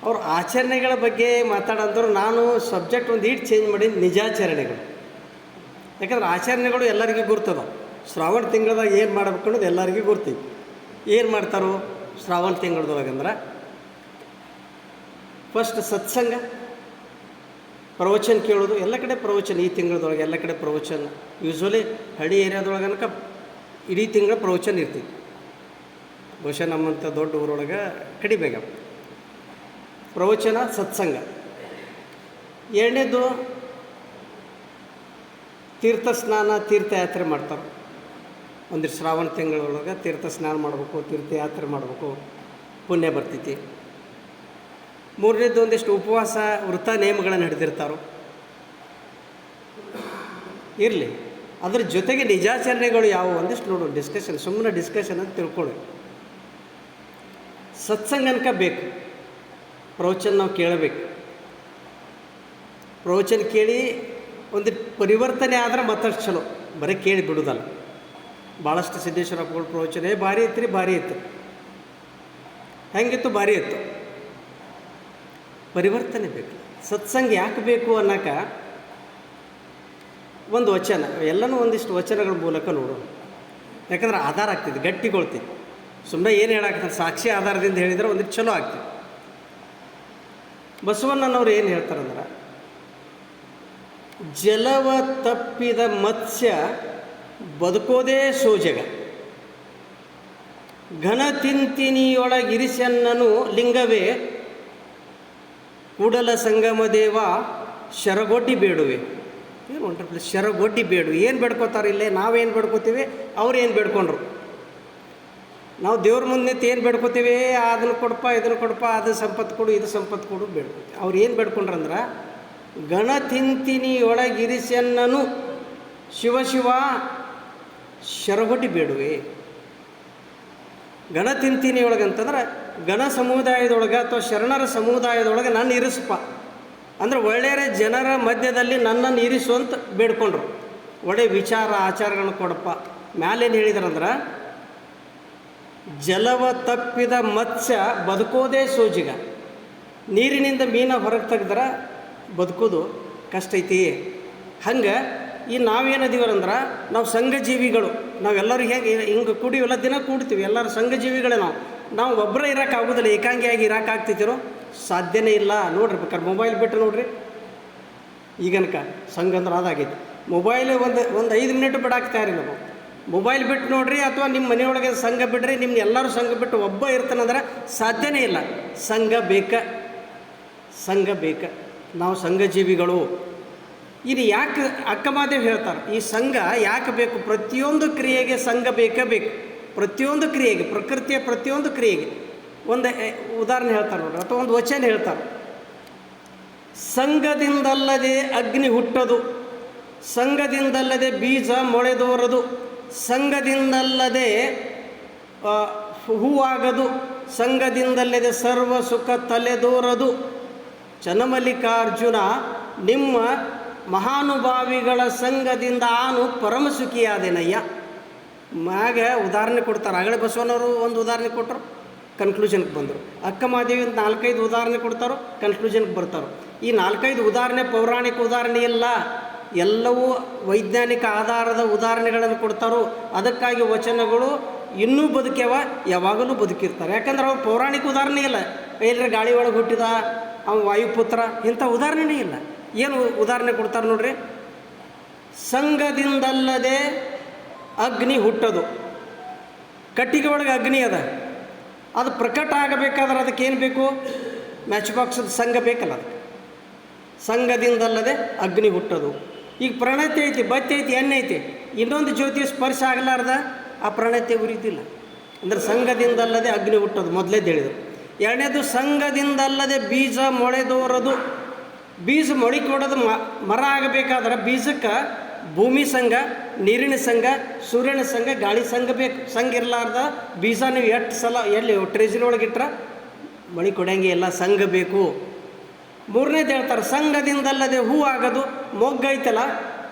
ಅವ್ರ ಆಚರಣೆಗಳ ಬಗ್ಗೆ ಮಾತಾಡಂದ್ರು ನಾನು ಸಬ್ಜೆಕ್ಟ್ ಒಂದು ಈಟ್ ಚೇಂಜ್ ಮಾಡಿ ನಿಜಾಚರಣೆಗಳು. ಯಾಕಂದ್ರೆ ಆಚರಣೆಗಳು ಎಲ್ಲರಿಗೂ ಗುರ್ತದ. ಶ್ರಾವಣ ತಿಂಗಳದಾಗ ಏನು ಮಾಡಬೇಕು ಅನ್ನೋದು ಎಲ್ಲರಿಗೂ ಗುರ್ತೈತಿ. ಏನು ಮಾಡ್ತಾರೋ ಶ್ರಾವಣ ತಿಂಗಳದೊಳಗಂದ್ರೆ ಫಸ್ಟ್ ಸತ್ಸಂಗ, ಪ್ರವಚನ ಕೇಳೋದು. ಎಲ್ಲ ಕಡೆ ಪ್ರವಚನ ಈ ತಿಂಗಳದೊಳಗೆ ಎಲ್ಲ ಕಡೆ ಪ್ರವಚನ. ಯೂಶ್ವಲಿ ಹಳ್ಳಿ ಏರಿಯಾದೊಳಗನಕ ಇಡೀ ತಿಂಗಳ ಪ್ರವಚನ ಇರ್ತೈತಿ. ಬಹುಶಃ ನಮ್ಮಂಥ ದೊಡ್ಡ ಊರೊಳಗೆ ಕಡಿಮೆ ಪ್ರವಚನ, ಸತ್ಸಂಗ. ಎರಡನೇದು ತೀರ್ಥ ಸ್ನಾನ, ತೀರ್ಥಯಾತ್ರೆ ಮಾಡ್ತಾರೆ. ಒಂದಿಷ್ಟು ಶ್ರಾವಣ ತಿಂಗಳೊಳಗೆ ತೀರ್ಥ ಸ್ನಾನ ಮಾಡಬೇಕು, ತೀರ್ಥಯಾತ್ರೆ ಮಾಡಬೇಕು, ಪುಣ್ಯ ಬರ್ತೈತಿ. ಮೂರನೇದು ಒಂದಿಷ್ಟು ಉಪವಾಸ ವೃತ ನೇಮಗಳನ್ನು ಹಿಡಿದಿರ್ತಾರೋ ಇರಲಿ. ಅದ್ರ ಜೊತೆಗೆ ನಿಜಾಚರಣೆಗಳು ಯಾವುವು ಒಂದಿಷ್ಟು ನೋಡೋಣ. ಡಿಸ್ಕಷನ್, ಸುಮ್ಮನೆ ಡಿಸ್ಕಷನ್ ಅಂತ ತಿಳ್ಕೊಳ್ಳಿ. ಸತ್ಸಂಗನಕ ಬೇಕು, ಪ್ರವಚನ ನಾವು ಕೇಳಬೇಕು. ಪ್ರವಚನ ಕೇಳಿ ಒಂದು ಪರಿವರ್ತನೆ ಆದ್ರೆ ಮತ್ತಷ್ಟು ಚಲೋ, ಬರೀ ಕೇಳಿ ಬಿಡೋದಲ್ಲ. ಭಾಳಷ್ಟು ಸಿದ್ದೇಶ್ವರ ಅಪ್ಪಗಳ ಪ್ರವಚನ ಭಾರಿ ಇತ್ತು, ಭಾರಿ ಇತ್ತು, ಹೆಂಗಿತ್ತು, ಭಾರಿ ಇತ್ತು. ಪರಿವರ್ತನೆ ಬೇಕು. ಸತ್ಸಂಗ ಯಾಕೆ ಬೇಕು ಅನ್ನೋಕೆ ಒಂದು ವಚನ, ಎಲ್ಲನೂ ಒಂದಿಷ್ಟು ವಚನಗಳ ಮೂಲಕ ನೋಡೋಣ. ಯಾಕಂದ್ರೆ ಆಧಾರ ಆಗ್ತಿದೆ, ಗಟ್ಟಿಗೊಳ್ತಿದೆ. ಸುಮ್ಮನೆ ಏನು ಹೇಳಾಕ್ತಾರೆ, ಸಾಕ್ಷಿ ಆಧಾರದಿಂದ ಹೇಳಿದರೆ ಒಂದಿಷ್ಟು ಚಲೋ ಆಗ್ತದೆ. ಬಸವಣ್ಣನವ್ರು ಏನು ಹೇಳ್ತಾರಂದ್ರೆ, ಜಲವ ತಪ್ಪಿದ ಮತ್ಸ್ಯ ಬದುಕೋದೇ ಸೋಜಗ, ಘನ ತಿಂತಿನಿಯೊಳಗಿರಿಸನ್ನನು ಲಿಂಗವೇ, ಕೂಡಲ ಸಂಗಮ ದೇವ ಶರಗೊಡ್ಡಿ ಬೇಡುವೆ. ಏನು ವಂಡರ್ಫುಲ್, ಶರಗೊಡ್ಡಿ ಬೇಡು. ಏನು ಬೇಡ್ಕೋತಾರೆ ಇಲ್ಲೇ? ನಾವೇನು ಬೇಡ್ಕೋತೀವಿ, ಅವ್ರು ಏನು ಬೇಡ್ಕೊಂಡ್ರು. ನಾವು ದೇವ್ರ ಮುಂದೆ ಏನು ಬೇಡ್ಕೋತೀವಿ? ಅದನ್ನು ಕೊಡಪ್ಪ, ಇದನ್ನು ಕೊಡಪ್ಪ, ಅದು ಸಂಪತ್ತು ಕೊಡು, ಇದು ಸಂಪತ್ತು ಕೊಡು ಬೇಡ್ಕೋತೀವಿ. ಅವ್ರು ಏನು ಬೇಡ್ಕೊಂಡ್ರಂದ್ರೆ, ಗಣ ತಿಂತಿನಿಯೊಳಗಿರಿಸನ್ನನು ಶಿವ ಶಿವ ಶರಗೊಡ್ಡಿ ಬೇಡುವೆ. ಗಣ ತಿಂತಿನಿಯೊಳಗಂತಂದ್ರೆ ಗಣ ಸಮುದಾಯದೊಳಗೆ ಅಥವಾ ಶರಣರ ಸಮುದಾಯದೊಳಗೆ ನನ್ನ ಇರಿಸಪ್ಪ ಅಂದರೆ ಒಳ್ಳೆಯ ಜನರ ಮಧ್ಯದಲ್ಲಿ ನನ್ನನ್ನು ಇರಿಸು ಅಂತ ಬೇಡ್ಕೊಂಡ್ರು. ಒಳ್ಳೆಯ ವಿಚಾರ ಆಚಾರಗಳನ್ನು ಕೊಡಪ್ಪ. ಮ್ಯಾಲೇನು ಹೇಳಿದ್ರಂದ್ರೆ, ಜಲವ ತಪ್ಪಿದ ಮತ್ಸ್ಯ ಬದುಕೋದೇ ಸೋಜಿಗ. ನೀರಿನಿಂದ ಮೀನ ಹೊರಗೆ ತೆಗೆದ್ರೆ ಬದುಕೋದು ಕಷ್ಟ ಐತಿ. ಹಂಗೆ ಈ ನಾವೇನದೀವರಂದ್ರೆ, ನಾವು ಸಂಘಜೀವಿಗಳು. ನಾವೆಲ್ಲರೂ ಹೇಗೆ ಹಿಂಗೆ ಕೂಡಿವೆಲ್ಲ ದಿನ ಕೂಡ್ತೀವಿ, ಎಲ್ಲರೂ ಸಂಘಜೀವಿಗಳೇ. ನಾವು ಒಬ್ಬರೇ ಇರೋಕ್ಕಾಗೋದಿಲ್ಲ, ಏಕಾಂಗಿಯಾಗಿ ಇರೋಕ್ಕಾಗ್ತಿದ್ದೀರೋ? ಸಾಧ್ಯನೇ ಇಲ್ಲ. ನೋಡ್ರಿ, ಬೇಕಾದ್ರೆ ಮೊಬೈಲ್ ಬಿಟ್ಟು ನೋಡ್ರಿ. ಈಗನಕ ಸಂಘ ಅಂದ್ರೆ ಅದಾಗೈತಿ. ಮೊಬೈಲ್ ಒಂದು 5 ಮಿನಿಟ್ ಬಿಡಾಕ್ತಾಯಿರಿ ನಾವು. ಮೊಬೈಲ್ ಬಿಟ್ಟು ನೋಡ್ರಿ, ಅಥವಾ ನಿಮ್ಮ ಮನೆಯೊಳಗೆ ಸಂಘ ಬಿಡ್ರಿ. ನಿಮ್ಗೆ ಎಲ್ಲರೂ ಸಂಘ ಬಿಟ್ಟು ಒಬ್ಬ ಇರ್ತಾನಂದ್ರೆ ಸಾಧ್ಯನೇ ಇಲ್ಲ. ಸಂಘ ಬೇಕ. ನಾವು ಸಂಘಜೀವಿಗಳು. ಇದು ಯಾಕೆ ಅಕ್ಕಮಾದೇವ್ ಹೇಳ್ತಾರೆ, ಈ ಸಂಘ ಯಾಕೆ ಬೇಕು? ಪ್ರತಿಯೊಂದು ಕ್ರಿಯೆಗೆ ಸಂಘ ಬೇಕು. ಪ್ರತಿಯೊಂದು ಕ್ರಿಯೆಗೆ, ಪ್ರಕೃತಿಯ ಪ್ರತಿಯೊಂದು ಕ್ರಿಯೆಗೆ. ಒಂದು ಉದಾಹರಣೆ ಹೇಳ್ತಾರೆ ನೋಡ್ರಿ, ಅಥವಾ ಒಂದು ವಚನ ಹೇಳ್ತಾರೆ. ಸಂಘದಿಂದಲ್ಲದೆ ಅಗ್ನಿ ಹುಟ್ಟದು, ಸಂಘದಿಂದಲ್ಲದೆ ಬೀಜ ಮೊಳೆದೋರದು, ಸಂಘದಿಂದಲ್ಲದೆ ಹೂವಾಗದು, ಸಂಘದಿಂದಲ್ಲದೆ ಸರ್ವ ಸುಖ ತಲೆದೋರದು. ಚನ್ನಮಲ್ಲಿಕಾರ್ಜುನ ನಿಮ್ಮ ಮಹಾನುಭಾವಿಗಳ ಸಂಘದಿಂದ ಆನು ಪರಮಸುಖಿಯಾದೆನಯ್ಯ. ಮ್ಯಾಗ ಉದಾಹರಣೆ ಕೊಡ್ತಾರೆ. ಆಗಲೇ ಬಸವಣ್ಣವರು ಒಂದು ಉದಾಹರಣೆ ಕೊಟ್ಟರು, ಕನ್ಕ್ಲೂಷನ್ಗೆ ಬಂದರು. ಅಕ್ಕಮಹಾದೇವಿ 4-5 ಉದಾಹರಣೆ ಕೊಡ್ತಾರೋ, ಕನ್ಕ್ಲೂಷನ್ಗೆ ಬರ್ತಾರೋ. ಈ 4-5 ಉದಾಹರಣೆ ಪೌರಾಣಿಕ ಉದಾಹರಣೆ ಇಲ್ಲ, ಎಲ್ಲವೂ ವೈಜ್ಞಾನಿಕ ಆಧಾರದ ಉದಾಹರಣೆಗಳನ್ನು ಕೊಡ್ತಾರೋ. ಅದಕ್ಕಾಗಿ ವಚನಗಳು ಇನ್ನೂ ಬದುಕ್ಯವ, ಯಾವಾಗಲೂ ಬದುಕಿರ್ತಾರೆ. ಯಾಕಂದ್ರೆ ಅವ್ರು ಪೌರಾಣಿಕ ಉದಾಹರಣೆ ಇಲ್ಲ. ಎಲ್ಲರ ಗಾಳಿ ಒಳಗೆ ಹುಟ್ಟಿದ ಅವ ವಾಯುಪುತ್ರ, ಇಂಥ ಉದಾಹರಣೆನೇ ಇಲ್ಲ. ಏನು ಉದಾಹರಣೆ ಕೊಡ್ತಾರೆ ನೋಡ್ರಿ, ಸಂಘದಿಂದಲ್ಲದೆ ಅಗ್ನಿ ಹುಟ್ಟದು. ಕಟ್ಟಿಗೆ ಒಳಗೆ ಅಗ್ನಿ ಅದ, ಅದು ಪ್ರಕಟ ಆಗಬೇಕಾದ್ರೆ ಅದಕ್ಕೇನು ಬೇಕು? ಮ್ಯಾಚ್ ಬಾಕ್ಸದ ಸಂಘ ಬೇಕಲ್ಲ. ಅದಕ್ಕೆ ಸಂಘದಿಂದಲ್ಲದೆ ಅಗ್ನಿ ಹುಟ್ಟದು. ಈಗ ಪ್ರಣತೆ ಐತಿ, ಬತ್ತಿ ಐತಿ, ಎಣ್ಣೆ ಐತಿ, ಇನ್ನೊಂದು ಜ್ಯೋತಿ ಸ್ಪರ್ಶ ಆಗಲಾರ್ದ ಆ ಪ್ರಣತೆ ಉರಿತಿಲ್ಲ. ಅಂದರೆ ಸಂಘದಿಂದಲ್ಲದೆ ಅಗ್ನಿ ಹುಟ್ಟೋದು ಮೊದಲೇದು ಹೇಳಿದರು. ಎರಡನೇದು, ಸಂಘದಿಂದಲ್ಲದೆ ಬೀಜ ಮೊಳೆದೋರದು. ಬೀಜ ಮೊಳೆ ಕೊಡೋದು ಮರ ಆಗಬೇಕಾದ್ರೆ ಬೀಜಕ್ಕೆ ಭೂಮಿ ಸಂಘ, ನೀರಿನ ಸಂಘ, ಸೂರ್ಯನ ಸಂಘ, ಗಾಳಿ ಸಂಘ ಬೇಕು. ಸಂಘ ಇರಲಾರ್ದ ಬೀಜ ನೀವು ಎಷ್ಟು ಸಲ ಎಲ್ಲಿ ಟ್ರೆಜರಿ ಒಳಗಿಟ್ರೆ ಮಳೆ ಕೊಡಂಗೆ ಎಲ್ಲ, ಸಂಘ ಬೇಕು. ಮೂರನೇದು ಹೇಳ್ತಾರೆ, ಸಂಘದಿಂದಲ್ಲದೆ ಹೂ ಆಗೋದು. ಮೊಗ್ಗೈತಲ್ಲ,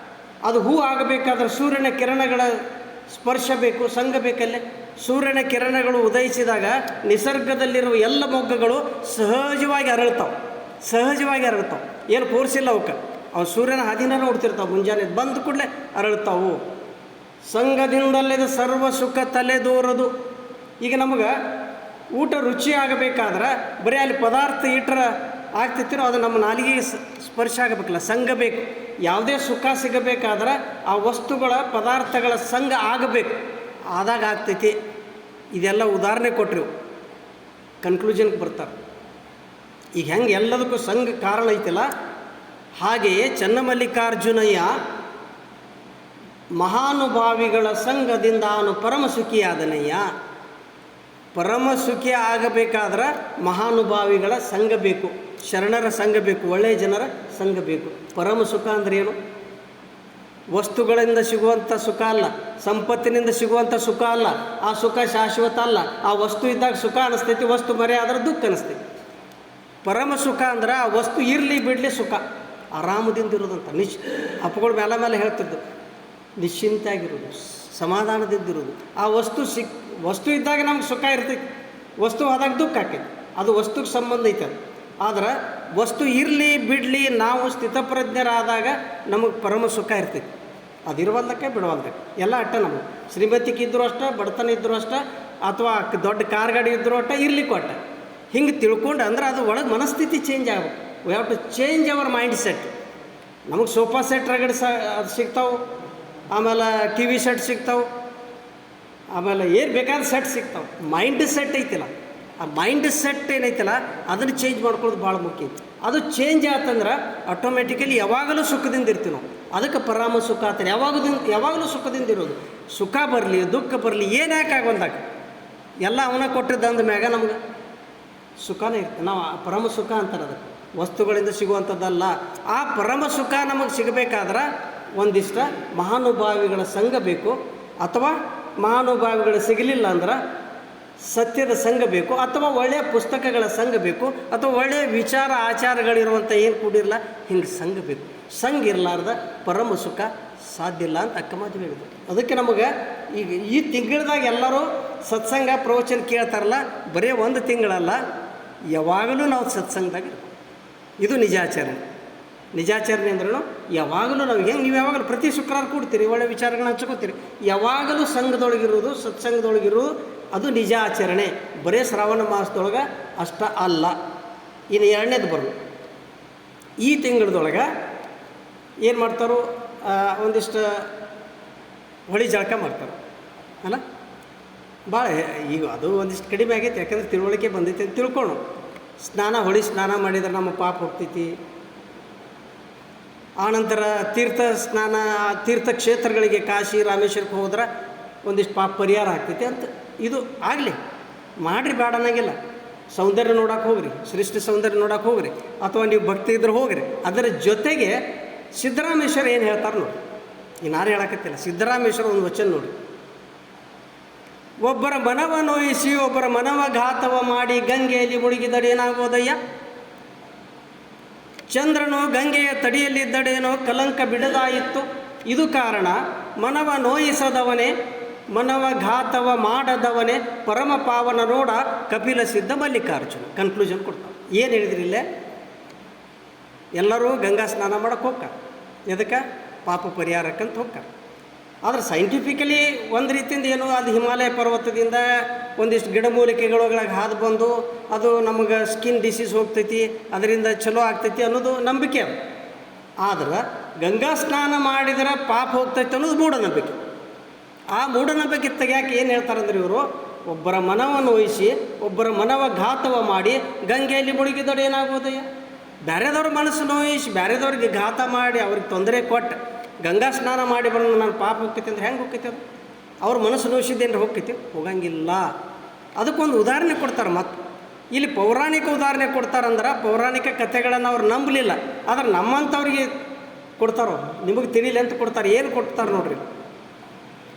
ಅದು ಹೂ ಆಗಬೇಕಾದ್ರೆ ಸೂರ್ಯನ ಕಿರಣಗಳ ಸ್ಪರ್ಶ ಬೇಕು, ಸಂಘ ಬೇಕಲ್ಲೇ. ಸೂರ್ಯನ ಕಿರಣಗಳು ಉದಯಿಸಿದಾಗ ನಿಸರ್ಗದಲ್ಲಿರುವ ಎಲ್ಲ ಮೊಗ್ಗುಗಳು ಸಹಜವಾಗಿ ಅರಳ್ತಾವೆ. ಏನು ಫೋರ್ಸಿಲ್ಲ ಅವಕ್ಕೆ. ಅವು ಸೂರ್ಯನ ಹಾದಿನ ನೋಡ್ತಿರ್ತಾವೆ. ಮುಂಜಾನೆ ಬಂದ ಕೂಡಲೇ ಅರಳ್ತಾವು. ಸಂಘದಿಂದಲ್ಲದ ಸರ್ವ ಸುಖ ತಲೆದೋರದು. ಈಗ ನಮಗೆ ಊಟ ರುಚಿ ಆಗಬೇಕಾದ್ರೆ ಬರೀ ಅಲ್ಲಿ ಪದಾರ್ಥ ಇಟ್ಟರೆ ಆಗ್ತಿರ್ತೀರೋ ಅದು ನಮ್ಮ ನಾಲಿಗೆಗೆ ಸ್ಪರ್ಶ ಆಗಬೇಕಲ್ಲ, ಸಂಘ ಬೇಕು. ಯಾವುದೇ ಸುಖ ಸಿಗಬೇಕಾದ್ರೆ ಆ ವಸ್ತುಗಳ ಪದಾರ್ಥಗಳ ಸಂಘ ಆಗಬೇಕು, ಆದಾಗ ಆಗ್ತೈತಿ. ಇದೆಲ್ಲ ಉದಾಹರಣೆ ಕೊಟ್ಟರು ಕನ್ಕ್ಲೂಷನ್ಗೆ ಬರ್ತಾರೆ. ಈಗ ಹೆಂಗೆ ಎಲ್ಲದಕ್ಕೂ ಸಂಘ ಕಾರಣ ಐತಿಲ್ಲ, ಹಾಗೆಯೇ ಚನ್ನಮಲ್ಲಿಕಾರ್ಜುನಯ್ಯ ಮಹಾನುಭಾವಿಗಳ ಸಂಘದಿಂದ ಅವನು ಪರಮಸುಖಿಯಾದನಯ್ಯ. ಪರಮಸುಖಿ ಆಗಬೇಕಾದ್ರೆ ಮಹಾನುಭಾವಿಗಳ ಸಂಘ ಬೇಕು, ಶರಣರ ಸಂಘ ಬೇಕು, ಒಳ್ಳೆಯ ಜನರ ಸಂಘ ಬೇಕು. ಪರಮ ಸುಖ ಅಂದ್ರೆ ಏನು? ವಸ್ತುಗಳಿಂದ ಸಿಗುವಂಥ ಸುಖ ಅಲ್ಲ, ಸಂಪತ್ತಿನಿಂದ ಸಿಗುವಂಥ ಸುಖ ಅಲ್ಲ. ಆ ಸುಖ ಶಾಶ್ವತ ಅಲ್ಲ. ಆ ವಸ್ತು ಇದ್ದಾಗ ಸುಖ ಅನಿಸ್ತೈತಿ, ವಸ್ತು ಮರೆ ಆದ್ರೆ ದುಃಖ ಅನಿಸ್ತೈತಿ. ಪರಮ ಸುಖ ಅಂದ್ರೆ ಆ ವಸ್ತು ಇರಲಿ ಬಿಡಲಿ ಸುಖ, ಆರಾಮದಿಂದ ಇರೋದಂತ. ಅಪ್ಪಗಳು ಮೇಲೆ ಹೇಳ್ತಿದ್ದು ನಿಶ್ಚಿಂತಾಗಿರೋದು, ಸಮಾಧಾನದಿಂದಿರೋದು. ಆ ವಸ್ತು ಇದ್ದಾಗ ನಮ್ಗೆ ಸುಖ ಇರ್ತೈತಿ, ವಸ್ತು ಆದಾಗ ದುಃಖ ಆಕೈತಿ. ಅದು ವಸ್ತುಗೆ ಸಂಬಂಧ ಐತೆ. ಆದ್ರೆ ವಸ್ತು ಇರಲಿ ಬಿಡಲಿ ನಾವು ಸ್ಥಿತಪ್ರಜ್ಞರಾದಾಗ ನಮಗೆ ಪರಮ ಸುಖ ಇರ್ತೈತಿ. ಅದು ಇರುವಲ್ದಕ್ಕೆ ಬಿಡುವಲ್ದಕ್ಕೆ ಎಲ್ಲ ಅಟ್ಟ. ನಮಗೆ ಶ್ರೀಮತಿಗೆ ಇದ್ದರೂ ಅಷ್ಟೇ, ಬಡತನ ಇದ್ದರೂ ಅಷ್ಟೇ, ಅಥವಾ ದೊಡ್ಡ ಕಾರ್ ಗಾಡಿ ಇದ್ದರೂ ಅಟ್ಟ, ಇರಲಿಕ್ಕೂ ಅಟ್ಟ. ಹಿಂಗೆ ತಿಳ್ಕೊಂಡು ಅಂದ್ರೆ ಅದು ಒಳಗೆ ಮನಸ್ಥಿತಿ ಚೇಂಜ್ ಆಗಬೇಕು. We have to change our mindset. ನಮಗೆ ಸೋಫಾ ಸೆಟ್ ರಗಡೆ ಅದು ಸಿಗ್ತಾವೆ, ಆಮೇಲೆ ಟಿ ವಿ ಸೆಟ್ ಸಿಗ್ತಾವೆ, ಆಮೇಲೆ ಏನು ಬೇಕಾದ ಸೆಟ್ ಸಿಗ್ತಾವೆ. ಮೈಂಡ್ ಸೆಟ್ ಐತಿಲ್ಲ, ಆ ಮೈಂಡ್ ಸೆಟ್ ಏನೈತಿಲ್ಲ ಅದನ್ನು ಚೇಂಜ್ ಮಾಡ್ಕೊಳ್ಳೋದು ಭಾಳ ಮುಖ್ಯ ಐತಿ. ಅದು ಚೇಂಜ್ ಆತಂದ್ರೆ ಆಟೋಮೆಟಿಕಲಿ ಯಾವಾಗಲೂ ಸುಖದಿಂದ ಇರ್ತೀವಿ ನಾವು. ಅದಕ್ಕೆ ಪರಮ ಸುಖ ಆತನ ಯಾವಾಗಲೂ ಸುಖದಿಂದ ಇರೋದು. ಸುಖ ಬರಲಿ ದುಃಖ ಬರಲಿ ಏನು ಯಾಕೆ ಆಗೊಂದಾಗ ಎಲ್ಲ ಅವನ ಕೊಟ್ಟಿದ್ದಂದ ಮ್ಯಾಗ ನಮ್ಗೆ ಸುಖನೇ ಇರ್ತದೆ. ನಾವು ಪರಮ ಸುಖ ಅಂತಾರೆ ಅದಕ್ಕೆ, ವಸ್ತುಗಳಿಂದ ಸಿಗುವಂಥದ್ದಲ್ಲ. ಆ ಪರಮ ಸುಖ ನಮಗೆ ಸಿಗಬೇಕಾದ್ರೆ ಒಂದಿಷ್ಟ ಮಹಾನುಭಾವಿಗಳ ಸಂಘ ಬೇಕು, ಅಥವಾ ಮಹಾನುಭಾವಿಗಳು ಸಿಗಲಿಲ್ಲ ಅಂದ್ರೆ ಸತ್ಯದ ಸಂಘ ಬೇಕು, ಅಥವಾ ಒಳ್ಳೆಯ ಪುಸ್ತಕಗಳ ಸಂಘ ಬೇಕು, ಅಥವಾ ಒಳ್ಳೆಯ ವಿಚಾರ ಆಚಾರಗಳಿರುವಂಥ ಏನು ಕೂಡಿರಲ್ಲ ಹಿಂಗೆ ಸಂಘ ಬೇಕು. ಸಂಘ ಇರಲಾರ್ದ ಪರಮ ಸುಖ ಸಾಧ್ಯ ಇಲ್ಲ ಅಂತ ಅಕ್ಕಮಾತು ಹೇಳಿದ್ರು. ಅದಕ್ಕೆ ನಮಗೆ ಈಗ ಈ ತಿಂಗಳದಾಗ ಎಲ್ಲರೂ ಸತ್ಸಂಗ ಪ್ರವಚನ ಕೇಳ್ತಾರಲ್ಲ, ಬರೀ ಒಂದು ತಿಂಗಳಲ್ಲ, ಯಾವಾಗಲೂ ನಾವು ಸತ್ಸಂಗದಾಗ ಇದು ನಿಜಾಚರಣೆ. ನಿಜಾಚರಣೆ ಅಂದ್ರೂ ಯಾವಾಗಲೂ ನಾವು ನೀವು ಯಾವಾಗಲೂ ಪ್ರತಿ ಶುಕ್ರವಾರ ಕೂಡ್ತೀರಿ, ಒಳ್ಳೆ ವಿಚಾರಗಳನ್ನ ಹಂಚ್ಕೋತೀರಿ, ಯಾವಾಗಲೂ ಸಂಘದೊಳಗಿರೋದು ಸತ್ಸಂಗದೊಳಗಿರೋದು ಅದು ನಿಜ ಆಚರಣೆ. ಬರೀ ಶ್ರಾವಣ ಮಾಸದೊಳಗೆ ಅಷ್ಟ ಅಲ್ಲ. ಇನ್ನು ಎರಡನೇದು ಬರೋದು, ಈ ತಿಂಗಳದೊಳಗೆ ಏನು ಮಾಡ್ತಾರೋ ಒಂದಿಷ್ಟು ಹೊಳಿ ಜಳಕ ಮಾಡ್ತಾರೆ ಅಲ್ಲ, ಭಾಳ ಈಗ ಅದು ಒಂದಿಷ್ಟು ಕಡಿಮೆ ಆಗೈತೆ, ಯಾಕಂದ್ರೆ ತಿಳುವಳಿಕೆ ಬಂದೈತೆ ಅಂತ ತಿಳ್ಕೊಂಡು ಹೊಳಿ ಸ್ನಾನ ಮಾಡಿದ್ರೆ ನಮ್ಮ ಪಾಪ ಹೋಗ್ತೈತಿ. ಆನಂತರ ತೀರ್ಥಕ್ಷೇತ್ರಗಳಿಗೆ ಕಾಶಿ ರಾಮೇಶ್ವರಕ್ಕೆ ಹೋದ್ರೆ ಒಂದಿಷ್ಟು ಪಾಪ ಪರಿಹಾರ ಆಗ್ತೈತಿ ಅಂತ. ಇದು ಆಗಲಿ ಮಾಡಿರಿ, ಬೇಡ ಅನ್ನಂಗಿಲ್ಲ. ಸೌಂದರ್ಯ ನೋಡೋಕೆ ಹೋಗ್ರಿ, ಸೃಷ್ಟಿ ಸೌಂದರ್ಯ ನೋಡೋಕೆ ಹೋಗ್ರಿ, ಅಥವಾ ನೀವು ಭಕ್ತಿ ಇದ್ರೆ ಹೋಗ್ರಿ. ಅದರ ಜೊತೆಗೆ ಸಿದ್ದರಾಮೇಶ್ವರ ಏನು ಹೇಳ್ತಾರೆ ನೋಡಿ, ಈಗ ನಾನು ಹೇಳಕತ್ತಿಲ್ಲ, ಸಿದ್ದರಾಮೇಶ್ವರ ಒಂದು ವಚನ ನೋಡಿ. ಒಬ್ಬರ ಮನವ ನೋಯಿಸಿ ಒಬ್ಬರ ಮನವ ಘಾತವ ಮಾಡಿ ಗಂಗೆಯಲ್ಲಿ ಮುಳುಗಿದಡೇನಾಗೋದಯ್ಯ. ಚಂದ್ರನು ಗಂಗೆಯ ತಡಿಯಲ್ಲಿದ್ದಡೇನೋ ಕಲಂಕ ಬಿಡದಾಯಿತ್ತು. ಇದು ಕಾರಣ ಮನವ ನೋಯಿಸದವನೇ ಮನವ ಘಾತವ ಮಾಡದವನೇ ಪರಮ ಪಾವನ ನೋಡ ಕಪಿಲ ಸಿದ್ಧ ಮಲ್ಲಿಕಾರ್ಜುನ. ಕನ್ಕ್ಲೂಷನ್ ಕೊಡ್ತಾರೆ. ಏನು ಹೇಳಿದ್ರಿ ಇಲ್ಲೇ? ಎಲ್ಲರೂ ಗಂಗಾ ಸ್ನಾನ ಮಾಡೋಕ್ಕೆ ಹೋಗ್ತಾರೆ, ಎದಕ್ಕೆ? ಪಾಪ ಪರಿಹಾರಕ್ಕಂತ ಹೋಗ್ತಾರೆ. ಆದರೆ ಸೈಂಟಿಫಿಕಲಿ ಒಂದು ರೀತಿಯಿಂದ ಏನು, ಅದು ಹಿಮಾಲಯ ಪರ್ವತದಿಂದ ಒಂದಿಷ್ಟು ಗಿಡಮೂಲಿಕೆಗಳೊಳಗೆ ಹಾದು ಬಂದು ಅದು ನಮಗೆ ಸ್ಕಿನ್ ಡಿಸೀಸ್ ಹೋಗ್ತೈತಿ, ಅದರಿಂದ ಚಲೋ ಆಗ್ತೈತಿ ಅನ್ನೋದು ನಂಬಿಕೆ ಅದು. ಆದ್ರೆ ಗಂಗಾ ಸ್ನಾನ ಮಾಡಿದರೆ ಪಾಪ ಹೋಗ್ತೈತಿ ಅನ್ನೋದು ಮೂಢನಂಬಿಕೆ. ಆ ಮೂಢನಂಬಿಕೆ ತೆಗ್ಯಾಕೆ ಏನು ಹೇಳ್ತಾರಂದ್ರೆ ಇವರು, ಒಬ್ಬರ ಮನವ ನೋಯಿಸಿ ಒಬ್ಬರ ಮನವ ಘಾತವ ಮಾಡಿ ಗಂಗೆಯಲ್ಲಿ ಮುಳುಗಿದೊಡೆ ಏನಾಗೋದಯ್ಯ. ಬೇರೆದವ್ರ ಮನಸ್ಸು ನೋಯಿಸಿ ಬೇರೆದವ್ರಿಗೆ ಘಾತ ಮಾಡಿ ಅವ್ರಿಗೆ ತೊಂದರೆ ಕೊಟ್ಟು ಗಂಗಾ ಸ್ನಾನ ಮಾಡಿ ಬರೋಣ ನಾನು ಪಾಪ ಹೋಗ್ತೈತಿ ಅಂದ್ರೆ ಹೆಂಗೆ ಹೋಗ್ತೈತಿ? ಅದು ಅವ್ರ ಮನಸ್ಸು ನೋಯಿಸಿದ್ದೇನು ಹೋಗ್ತೈತಿ? ಹೋಗಂಗಿಲ್ಲ. ಅದಕ್ಕೊಂದು ಉದಾಹರಣೆ ಕೊಡ್ತಾರೆ. ಮತ್ತು ಇಲ್ಲಿ ಪೌರಾಣಿಕ ಉದಾಹರಣೆ ಕೊಡ್ತಾರಂದ್ರೆ ಪೌರಾಣಿಕ ಕಥೆಗಳನ್ನು ಅವ್ರು ನಂಬಲಿಲ್ಲ, ಆದ್ರೆ ನಮ್ಮಂಥವ್ರಿಗೆ ಕೊಡ್ತಾರೋ, ನಿಮಗೆ ತಿಳಿಲಿ ಅಂತ ಕೊಡ್ತಾರೆ. ಏನು ಕೊಡ್ತಾರೆ ನೋಡ್ರಿ,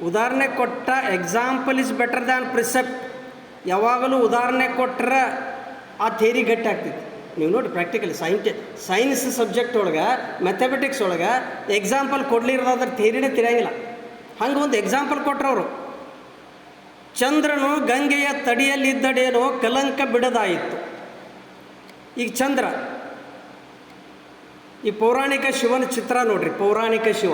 ಉದಾಹರಣೆ ಕೊಟ್ಟ example is better than precept. ಯಾವಾಗಲೂ ಉದಾಹರಣೆ ಕೊಟ್ಟರೆ ಆ ಥಿಯರಿ ಗಟ್ಟಿ ಆಗ್ತೈತಿ. ನೀವು ನೋಡಿ ಪ್ರಾಕ್ಟಿಕಲಿ ಸೈನ್ಸ್ ಸಬ್ಜೆಕ್ಟ್ ಒಳಗೆ ಮ್ಯಾಥಮೆಟಿಕ್ಸ್ ಒಳಗೆ ಎಕ್ಸಾಂಪಲ್ ಕೊಡಲಿರೋದಾದ್ರೆ ಥಿಯರಿನೇ ತಿರಿಯಂಗಿಲ್ಲ. ಹಂಗೆ ಒಂದು ಎಕ್ಸಾಂಪಲ್ ಕೊಟ್ಟರು ಅವರು. ಚಂದ್ರನು ಗಂಗೆಯ ತಡಿಯಲ್ಲಿದ್ದಡೇನೋ ಕಲಂಕ ಬಿಡದಾಯಿತು. ಈಗ ಚಂದ್ರ, ಈ ಪೌರಾಣಿಕ ಶಿವನ ಚಿತ್ರ ನೋಡ್ರಿ. ಪೌರಾಣಿಕ ಶಿವ